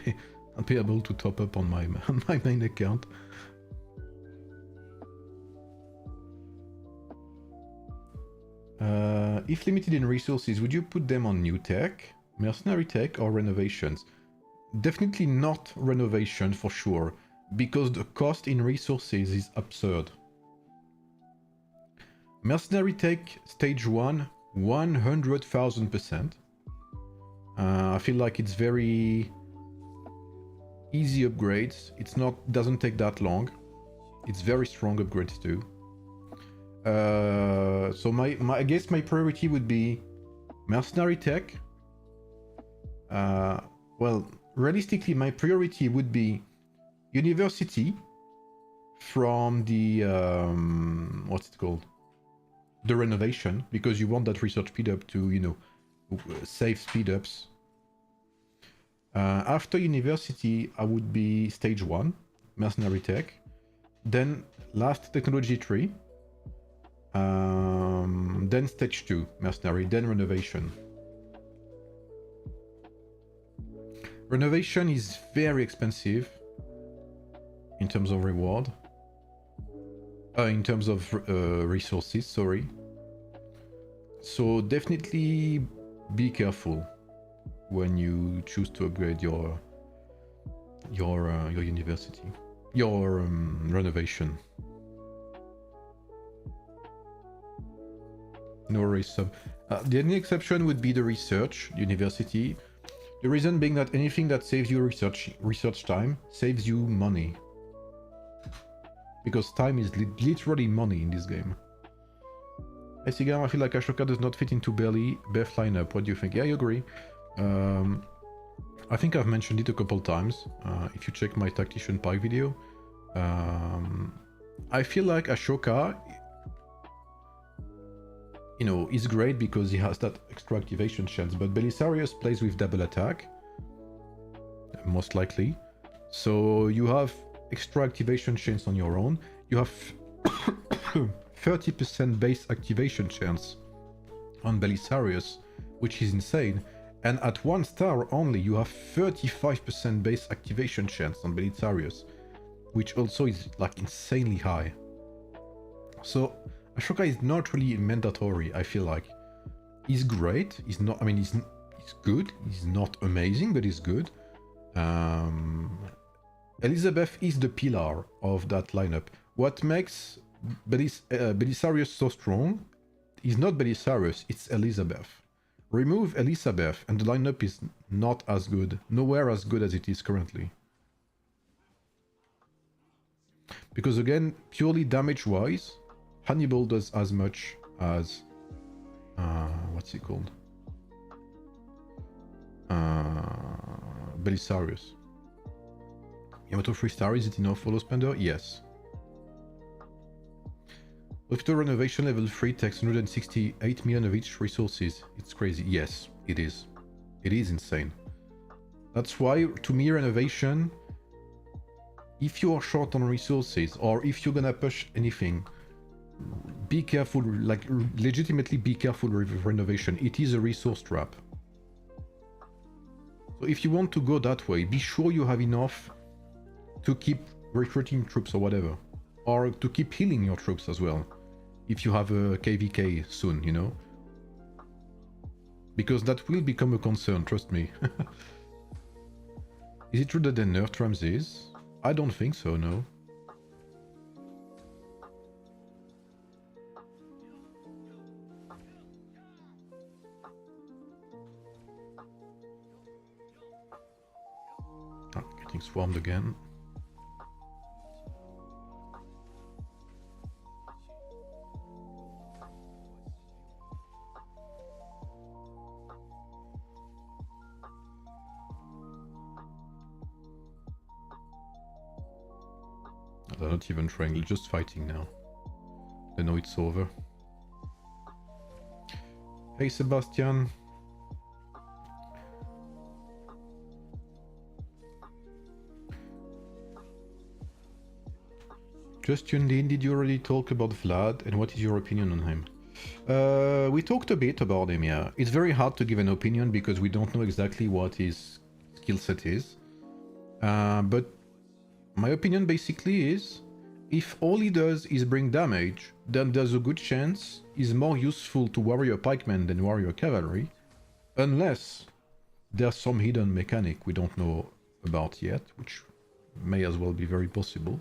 Speaker 1: be able to top up on my main account. If limited in resources, would you put them on new tech, mercenary tech, or renovations? Definitely not renovation for sure, because the cost in resources is absurd. Mercenary tech stage 1, 100,000%. I feel like it's very easy upgrades. Doesn't take that long. It's very strong upgrades too. So I guess my priority would be mercenary tech. Well, realistically, my priority would be university from the what's it called? The renovation, because you want that research speed up to, you know, save speed ups. After university, I would be stage 1, mercenary tech. Then last technology tree. Then stage 2, mercenary, then renovation. Renovation is very expensive in terms of reward. In terms of resources, sorry. So definitely be careful when you choose to upgrade your university, your renovation. No worries, sub. The only exception would be the research university. The reason being that anything that saves you research time saves you money. Because time is literally money in this game. Hey Cigar, I feel like Ashoka does not fit into Belly Beth lineup. What do you think? Yeah, I agree. I think I've mentioned it a couple times. If you check my Tactician Pike video. I feel like Ashoka, you know, is great because he has that extra activation chance, but Belisarius plays with double attack, most likely. So you have extra activation chance on your own. You have 30% base activation chance on Belisarius, which is insane. And at 1 star only, you have 35% base activation chance on Belisarius, which also is like insanely high. So Ashoka is not really mandatory, I feel like. He's great. He's not, I mean, he's good. He's not amazing, but he's good. Elizabeth is the pillar of that lineup. What makes Belisarius so strong is not Belisarius, it's Elizabeth. Remove Elizabeth and the lineup is not as good, nowhere as good as it is currently. Because again, purely damage-wise, Hannibal does as much as... what's he called? Belisarius. Yamato 3-star, is it enough for Low Spender? Yes. After renovation level 3 takes 168 million of each resources. It's crazy. Yes, it is. It is insane. That's why, to me, renovation, if you are short on resources, or if you're gonna push anything, be careful, like legitimately be careful with renovation. It is a resource trap. So if you want to go that way, be sure you have enough to keep recruiting troops or whatever. Or to keep healing your troops as well. If you have a KVK soon, you know? Because that will become a concern, trust me. Is it true that they nerfed Ramses? I don't think so, no. Oh, getting swarmed again. They're not even trying, they're just fighting now. They know it's over. Hey Sebastian. Just tuned in, did you already talk about Vlad and what is your opinion on him? We talked a bit about him, yeah. It's very hard to give an opinion because we don't know exactly what his skill set is. But my opinion basically is, if all he does is bring damage, then there's a good chance he's more useful to warrior pikemen than warrior cavalry, unless there's some hidden mechanic we don't know about yet, which may as well be very possible.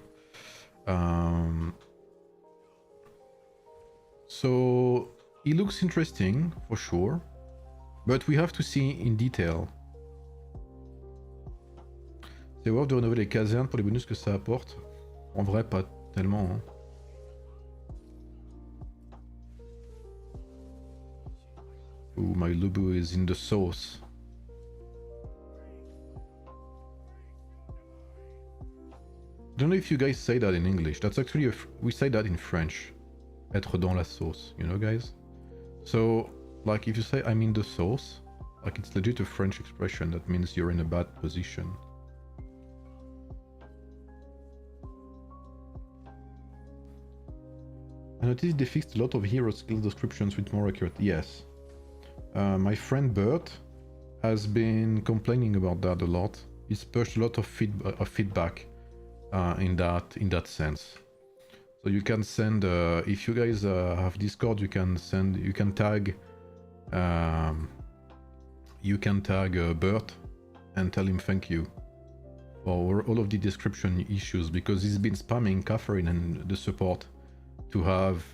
Speaker 1: So he looks interesting for sure, but we have to see in detail. C'est worth de rénover les casernes pour les bonus que ça apporte. En vrai, pas tellement. Hein. Ooh, my Lubu is in the sauce. I don't know if you guys say that in English. That's actually we say that in French. Être dans la sauce, you know, guys? So, like, if you say I'm in the sauce, like, it's legit a French expression that means you're in a bad position. I noticed they fixed a lot of hero skill descriptions with more accurate. Yes. My friend Bert has been complaining about that a lot. He's pushed a lot of feedback in that sense. So you can send, if you guys have Discord, you can tag Bert and tell him thank you for all of the description issues, because he's been spamming Catherine and the support to have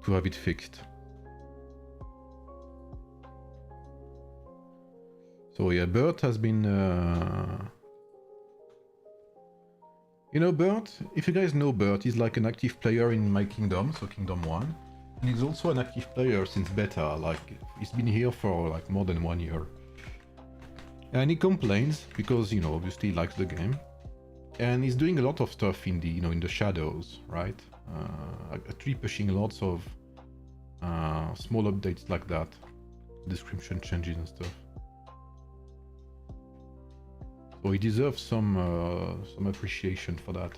Speaker 1: it fixed. So yeah, Bert has been you know Bert, if you guys know Bert, he's like an active player in my kingdom, so Kingdom 1. And he's also an active player since beta, like he's been here for like more than 1 year. And he complains because, you know, obviously he likes the game. And he's doing a lot of stuff in the, you know, in the shadows, right? Actually pushing lots of small updates like that, description changes and stuff. So he deserves some appreciation for that.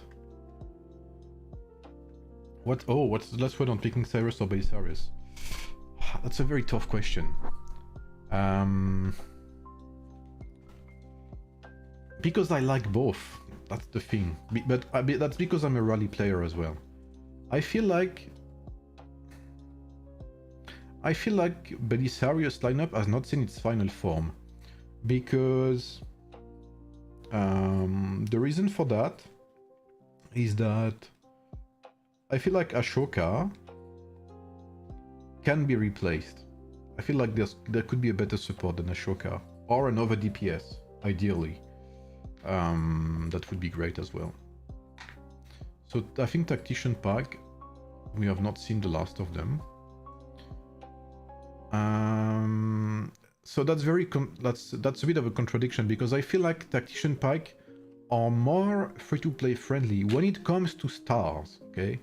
Speaker 1: What's the last word on picking Cyrus or Belisarius? That's a very tough question. Because I like both. That's the thing. But that's because I'm a rally player as well. I feel like Belisarius lineup has not seen its final form, because the reason for that is that I feel like Ashoka can be replaced. I feel like there could be a better support than Ashoka, or another DPS, ideally. That would be great as well. So I think Tactician Pack, we have not seen the last of them. So that's that's a bit of a contradiction, because I feel like Tactician Pack are more free-to-play friendly when it comes to stars, okay?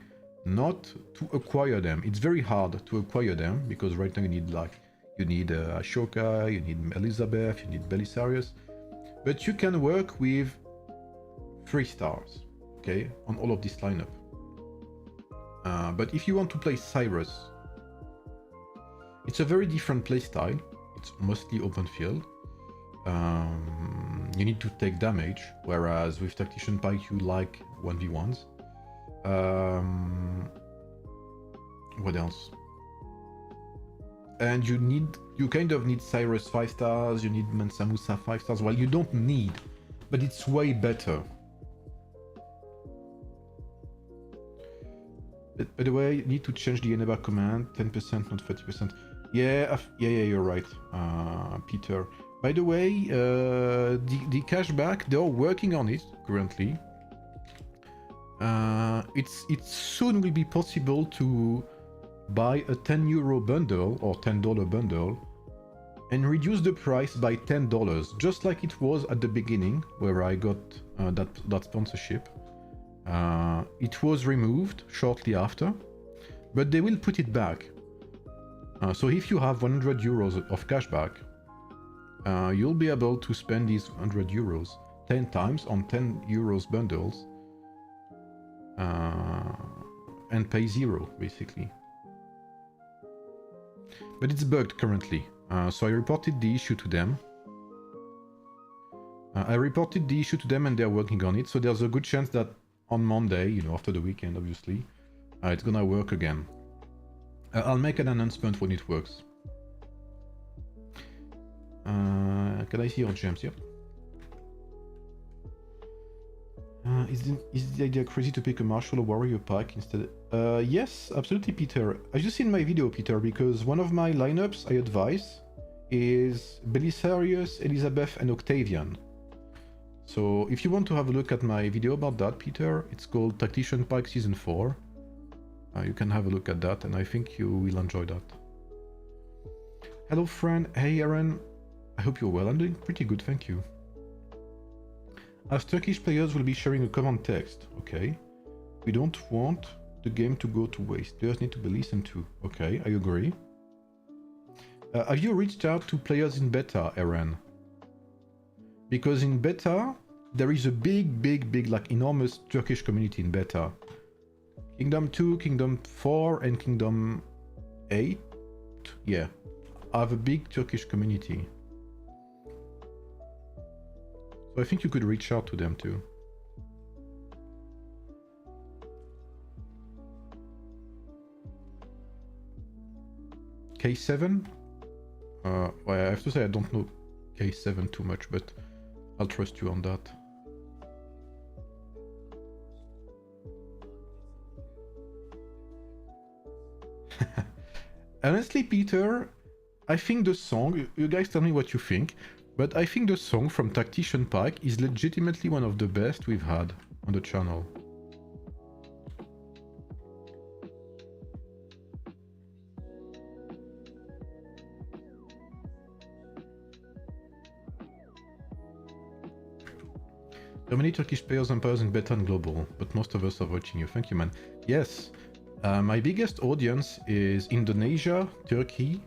Speaker 1: Not to acquire them. It's very hard to acquire them, because right now you need Ashoka, you need Elizabeth, you need Belisarius. But you can work with 3 stars, okay, on all of this lineup. But if you want to play Cyrus, it's a very different playstyle. It's mostly open field. You need to take damage, whereas with Tactician Pike you like 1v1s. What else? And you kind of need Cyrus 5 stars, you need Mansa Musa 5 stars. Well, you don't need, but it's way better. But by the way, you need to change the eneba command, 10%, not 30%. Yeah, you're right, Peter. By the way, the cashback, they're working on it currently. It soon will be possible to buy a €10 bundle or $10 bundle and reduce the price by $10, just like it was at the beginning where I got that sponsorship. It was removed shortly after, but they will put it back. So if you have 100 euros of cashback, you'll be able to spend these 100 euros 10 times on 10 euros bundles and pay 0 basically. But it's bugged currently, so I reported the issue to them. And they're working on it, so there's a good chance that on Monday, you know, after the weekend obviously, it's gonna work again. I'll make an announcement when it works. Can I see your gems? Yep. Is the idea crazy to pick a martial or warrior pack instead? Yes, absolutely, Peter. As you see in my video, Peter, because one of my lineups I advise is Belisarius, Elizabeth, and Octavian. So if you want to have a look at my video about that, Peter, it's called Tactician Pack Season 4. You can have a look at that, and I think you will enjoy that. Hello, friend. Hey, Aaron. I hope you're well. I'm doing pretty good, thank you. As Turkish players will be sharing a common text, okay? We don't want the game to go to waste. Players need to be listened to. Okay, I agree. Have you reached out to players in beta, Aaron? Because in beta, there is a big, like enormous Turkish community in beta. Kingdom 2, Kingdom 4, and Kingdom 8, yeah, have a big Turkish community. So I think you could reach out to them too. K7? Well, I have to say I don't know K7 too much, but I'll trust you on that. Honestly, Peter, I think the song, you guys tell me what you think, but I think the song from Tactician Pack is legitimately one of the best we've had on the channel. There are many Turkish players and players in beta and global, but most of us are watching you. Thank you, man. Yes, my biggest audience is Indonesia, Turkey,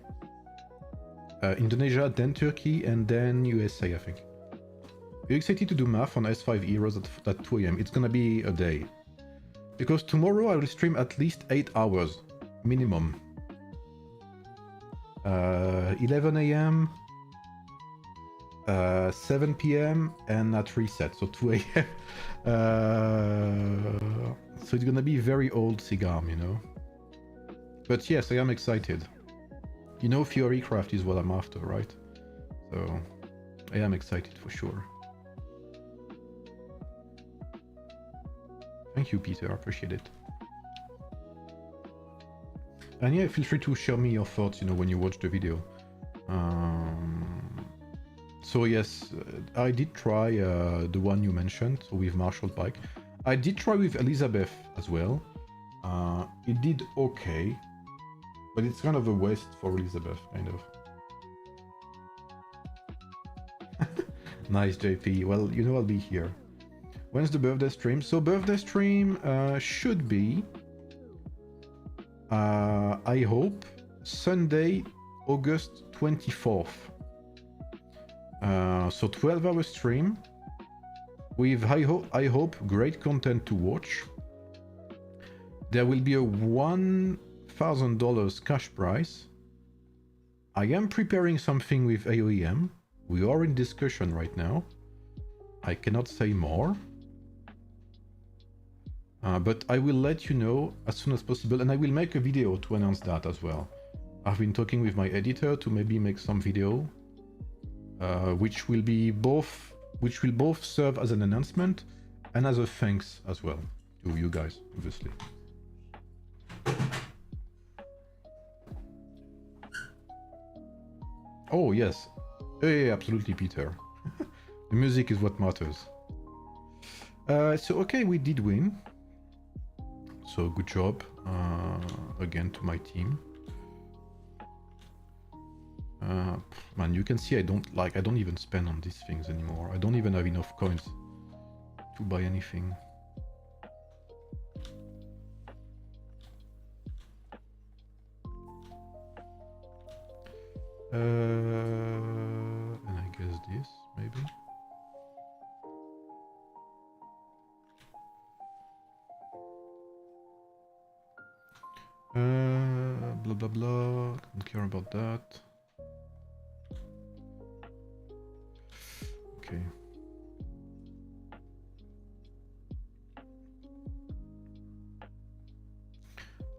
Speaker 1: Indonesia, then Turkey, and then USA, I think. Are you excited to do math on S5 Heroes at 2 AM? It's gonna be a day. Because tomorrow I will stream at least 8 hours, minimum. 11 AM, 7 PM, and at reset, so 2 AM. So it's gonna be very old Sigam, you know? But yes, I am excited. You know, theorycraft is what I'm after, right? So I am excited for sure. Thank you, Peter. I appreciate it. And yeah, feel free to share me your thoughts, you know, when you watch the video. So yes, I did try the one you mentioned, so with Marshall Pike. I did try with Elizabeth as well. It did okay, but it's kind of a waste for Elizabeth, kind of. Nice, JP. Well, you know I'll be here. When's the birthday stream? So birthday stream should be, I hope, Sunday, August 24th. So 12-hour stream with, I hope, great content to watch. There will be a $1,000 cash prize. I am preparing something with AoEM. We are in discussion right now. I cannot say more. But I will let you know as soon as possible, and I will make a video to announce that as well. I've been talking with my editor to maybe make some video, which will both serve as an announcement and as a thanks as well to you guys, obviously. Oh yes, yeah, absolutely, Peter. The music is what matters. So okay, we did win. So good job again to my team. Man, you can see I don't even spend on these things anymore. I don't even have enough coins to buy anything. And I guess this, maybe. Blah blah blah. Don't care about that. Okay.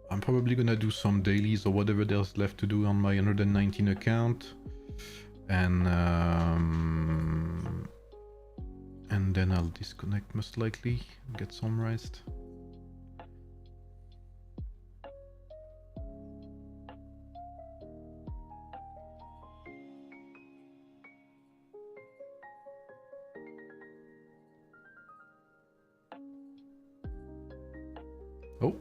Speaker 1: I'm probably gonna do some dailies or whatever there's left to do on my 119 account, and then I'll disconnect most likely, get some rest. Oh.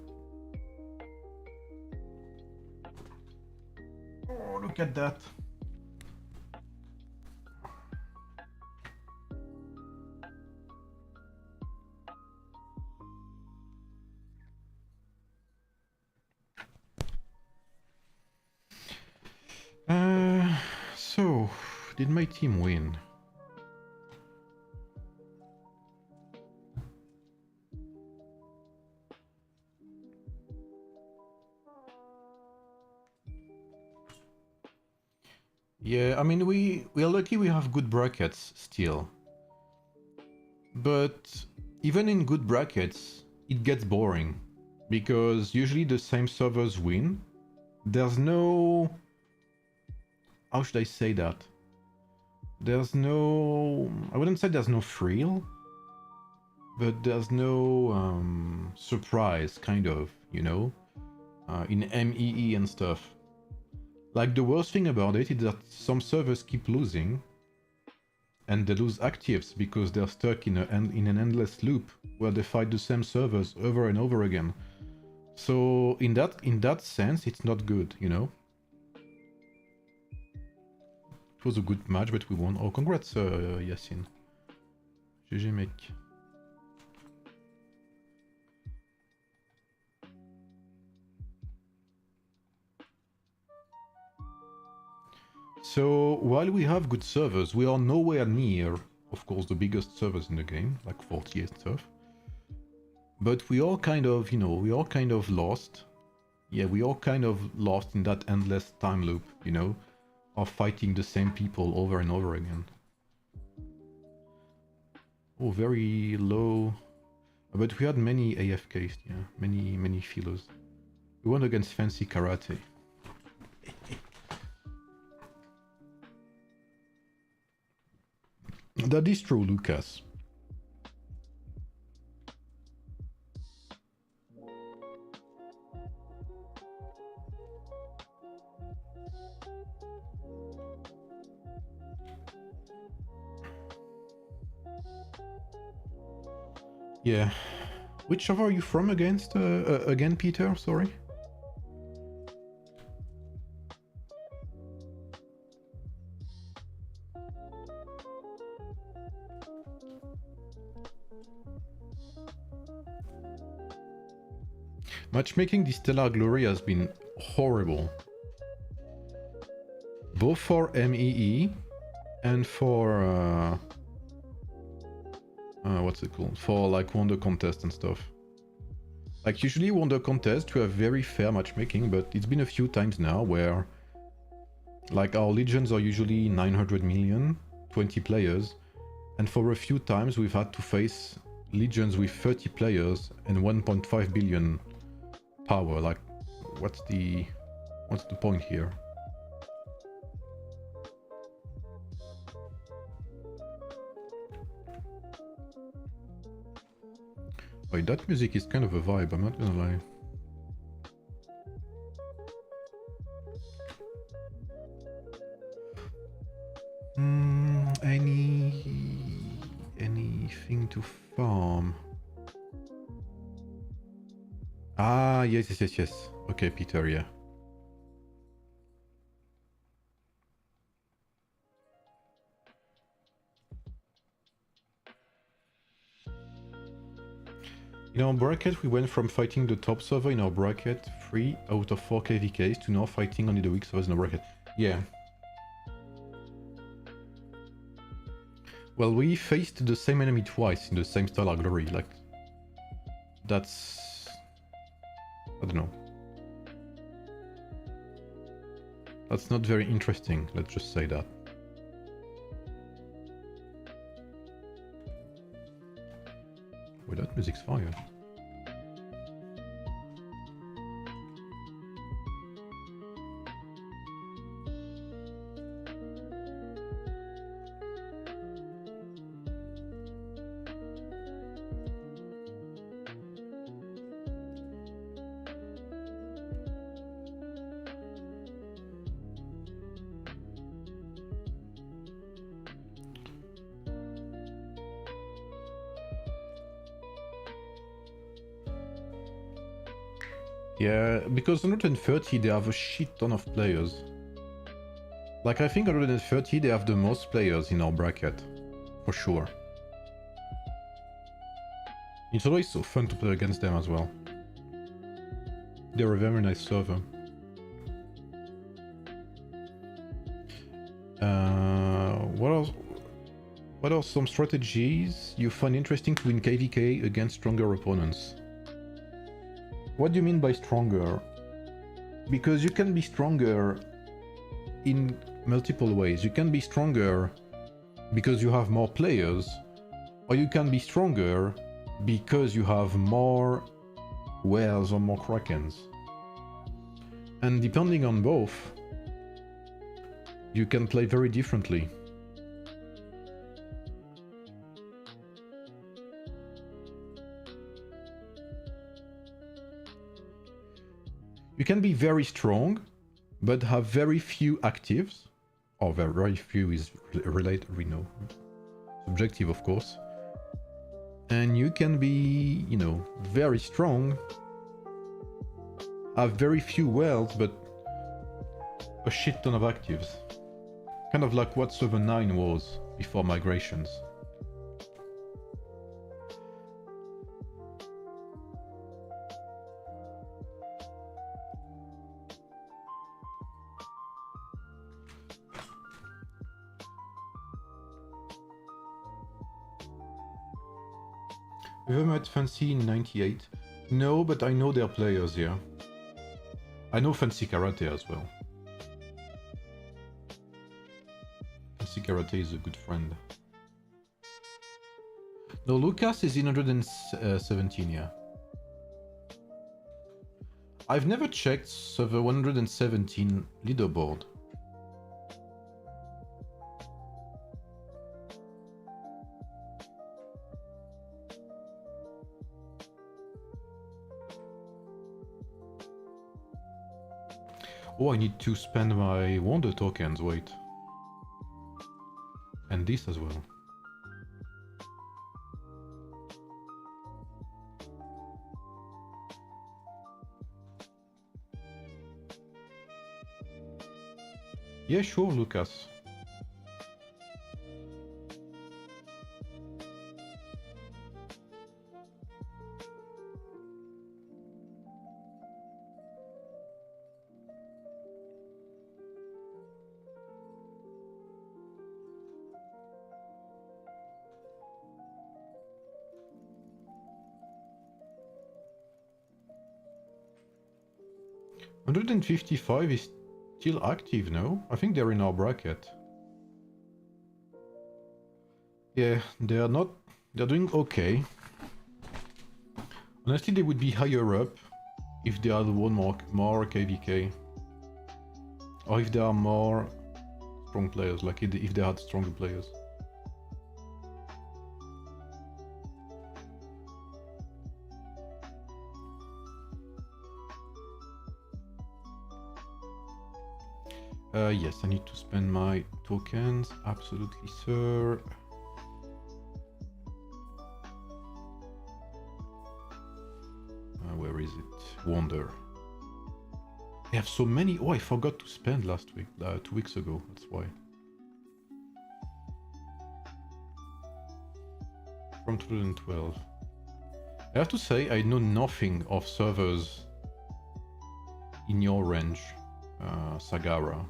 Speaker 1: Oh, look at that. So, did my team win? Yeah, I mean, we are lucky we have good brackets still. But even in good brackets, it gets boring. Because usually the same servers win. There's no... How should I say that? There's no... I wouldn't say there's no thrill. But there's no surprise, kind of, you know? In MEE and stuff. Like, the worst thing about it is that some servers keep losing, and they lose actives because they're stuck in an endless loop where they fight the same servers over and over again. So in that sense, it's not good, you know. It was a good match, but we won. Oh, congrats, Yassin. GG, mec. So, while we have good servers, we are nowhere near, of course, the biggest servers in the game, like 48 stuff. But we are kind of, you know, we are kind of lost. Yeah, we are kind of lost in that endless time loop, you know, of fighting the same people over and over again. Oh, very low. But we had many AFKs, yeah, many fillers. We won against Fancy Karate. That is true, Lucas. Yeah. Which server are you from again, Peter? Sorry. Matchmaking this Stellar Glory has been horrible. Both for MEE and for... what's it called? For like Wonder Contest and stuff. Like usually Wonder Contest we have very fair matchmaking, but it's been a few times now where like our legions are usually 900 million, 20 players, and for a few times we've had to face legions with 30 players and 1.5 billion power. Like, what's the point here? Wait, that music is kind of a vibe, I'm not gonna lie. Anything to farm? Ah, yes. Okay, Peter, yeah. In our bracket, we went from fighting the top server in our bracket 3 out of 4 KVKs to now fighting only the weak servers in our bracket. Yeah. Well, we faced the same enemy twice in the same Stellar Glory, like... That's... I don't know. That's not very interesting, let's just say that. Well, that music's fire. Yeah, because 130 they have a shit ton of players. Like I think 130 they have the most players in our bracket. For sure. It's always so fun to play against them as well. They're a very nice server. What are some strategies you find interesting to win KVK against stronger opponents? What do you mean by stronger? Because you can be stronger in multiple ways. You can be stronger because you have more players, or you can be stronger because you have more whales or more krakens. And depending on both, you can play very differently. You can be very strong, but have very few actives, or very few is related, we know, subjective of course. And you can be, you know, very strong, have very few wells, but a shit ton of actives. Kind of like what Server 9 was before migrations. Ever met Fancy in 98? No, but I know their players, yeah. I know Fancy Karate as well. Fancy Karate is a good friend. No, Lucas is in 117, yeah. I've never checked server 117 leaderboard. Oh, I need to spend my wonder tokens, wait. And this as well. Yeah, sure, Lucas. $155 is still active, no? I think they're in our bracket. Yeah, they are not... They're doing okay. Honestly, they would be higher up if they had one more KVK. Or if there are more strong players, like if they had stronger players. Yes, I need to spend my tokens. Absolutely, sir. Where is it? Wonder. They have so many. Oh, I forgot to spend last week. 2 weeks ago. That's why. From 2012. I have to say, I know nothing of servers in your range, Sagara.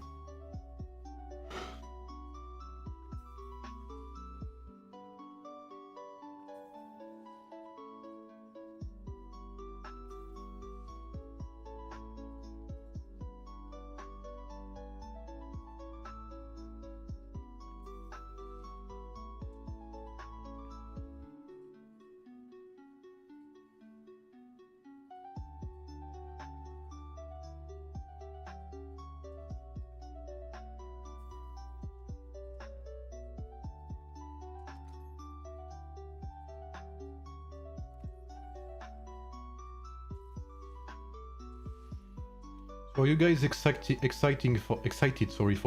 Speaker 1: Are you guys excited for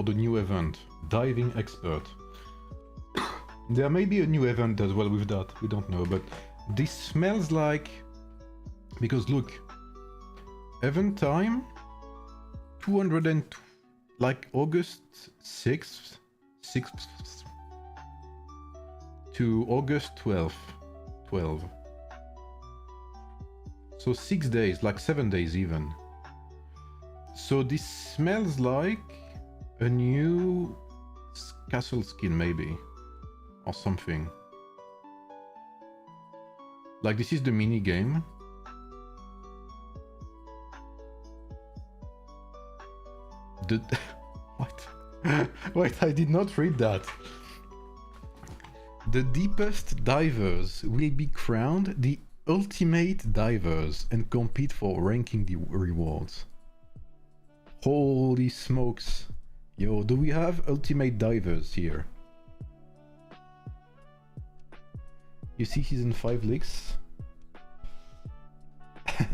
Speaker 1: the new event, Diving Expert? There may be a new event as well with that, we don't know, but this smells like... Because look, event time, 202, like August 6th to August 12th. So 6 days, like 7 days even. So this smells like a new castle skin maybe, or something. Like this is the mini game. What? Wait, I did not read that. The deepest divers will be crowned the ultimate divers and compete for ranking the rewards. Holy smokes. Yo, do we have ultimate divers here? You see season 5 leaks?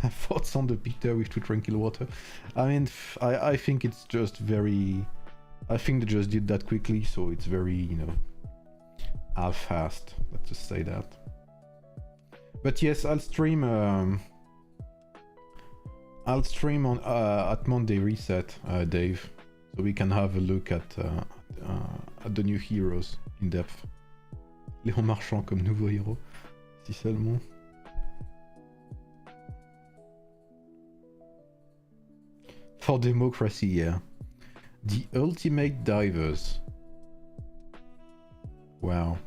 Speaker 1: Thoughts on the picture with 2 tranquil water? I mean, I think it's just very... I think they just did that quickly, so it's very, you know, half-assed. Let's just say that. But yes, I'll stream on at Monday Reset, Dave, so we can have a look at the new heroes in depth. Léon Marchand comme nouveau héros, si seulement. For democracy, yeah. The ultimate divers. Wow.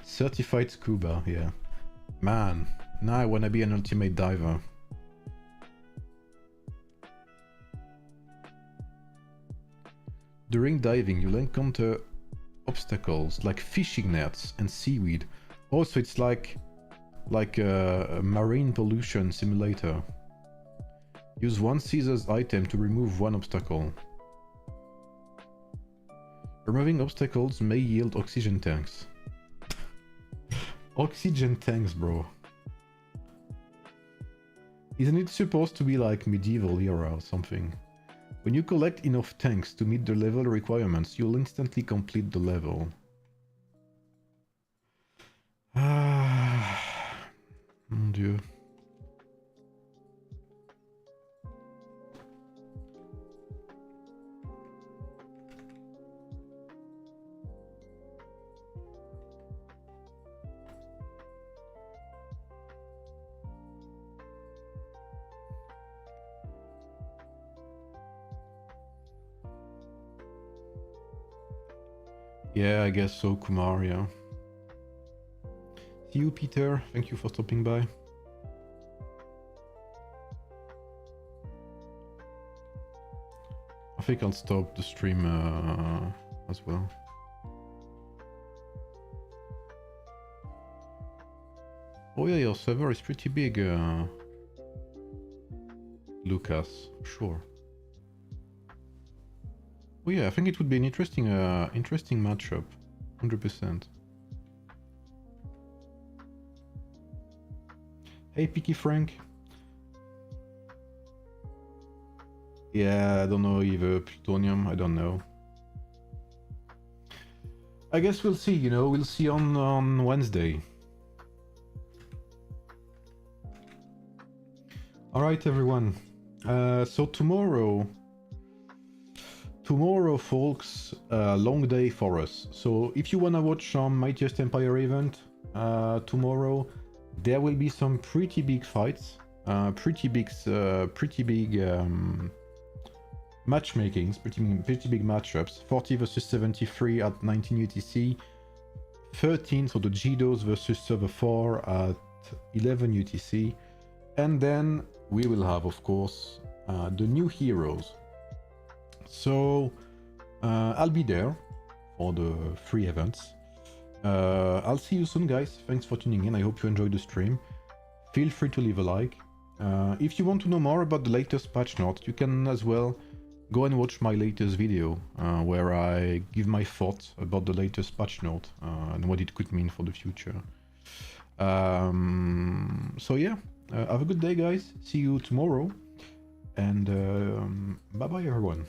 Speaker 1: Certified scuba, yeah. Man, now I wanna be an ultimate diver. During diving, you'll encounter obstacles like fishing nets and seaweed. Also, it's like a marine pollution simulator. Use one scissors item to remove one obstacle. Removing obstacles may yield oxygen tanks. Oxygen tanks, bro. Isn't it supposed to be like medieval era or something? When you collect enough tanks to meet the level requirements, you'll instantly complete the level. Ah, mon Dieu. Yeah, I guess so, Kumar, yeah. See you, Peter. Thank you for stopping by. I think I'll stop the stream as well. Oh yeah, your server is pretty big, Lucas, sure. Oh yeah, I think it would be an interesting matchup, 100%. Hey, Picky Frank. Yeah, I don't know either. Plutonium, I don't know. I guess we'll see, you know, we'll see on Wednesday. Alright, everyone. So tomorrow, folks, long day for us. So if you wanna watch some Mightiest Empire event tomorrow, there will be some pretty big fights, pretty big matchmakings, pretty big matchups. 40 versus 73 at 19 UTC, 13, so the Jidos versus Server 4 at 11 UTC, and then we will have, of course, the new heroes. So I'll be there for the 3 events. I'll see you soon, guys. Thanks for tuning in. I hope you enjoyed the stream. Feel free to leave a like. If you want to know more about the latest patch notes, you can as well go and watch my latest video where I give my thoughts about the latest patch note and what it could mean for the future. So yeah, have a good day, guys. See you tomorrow. and bye bye everyone.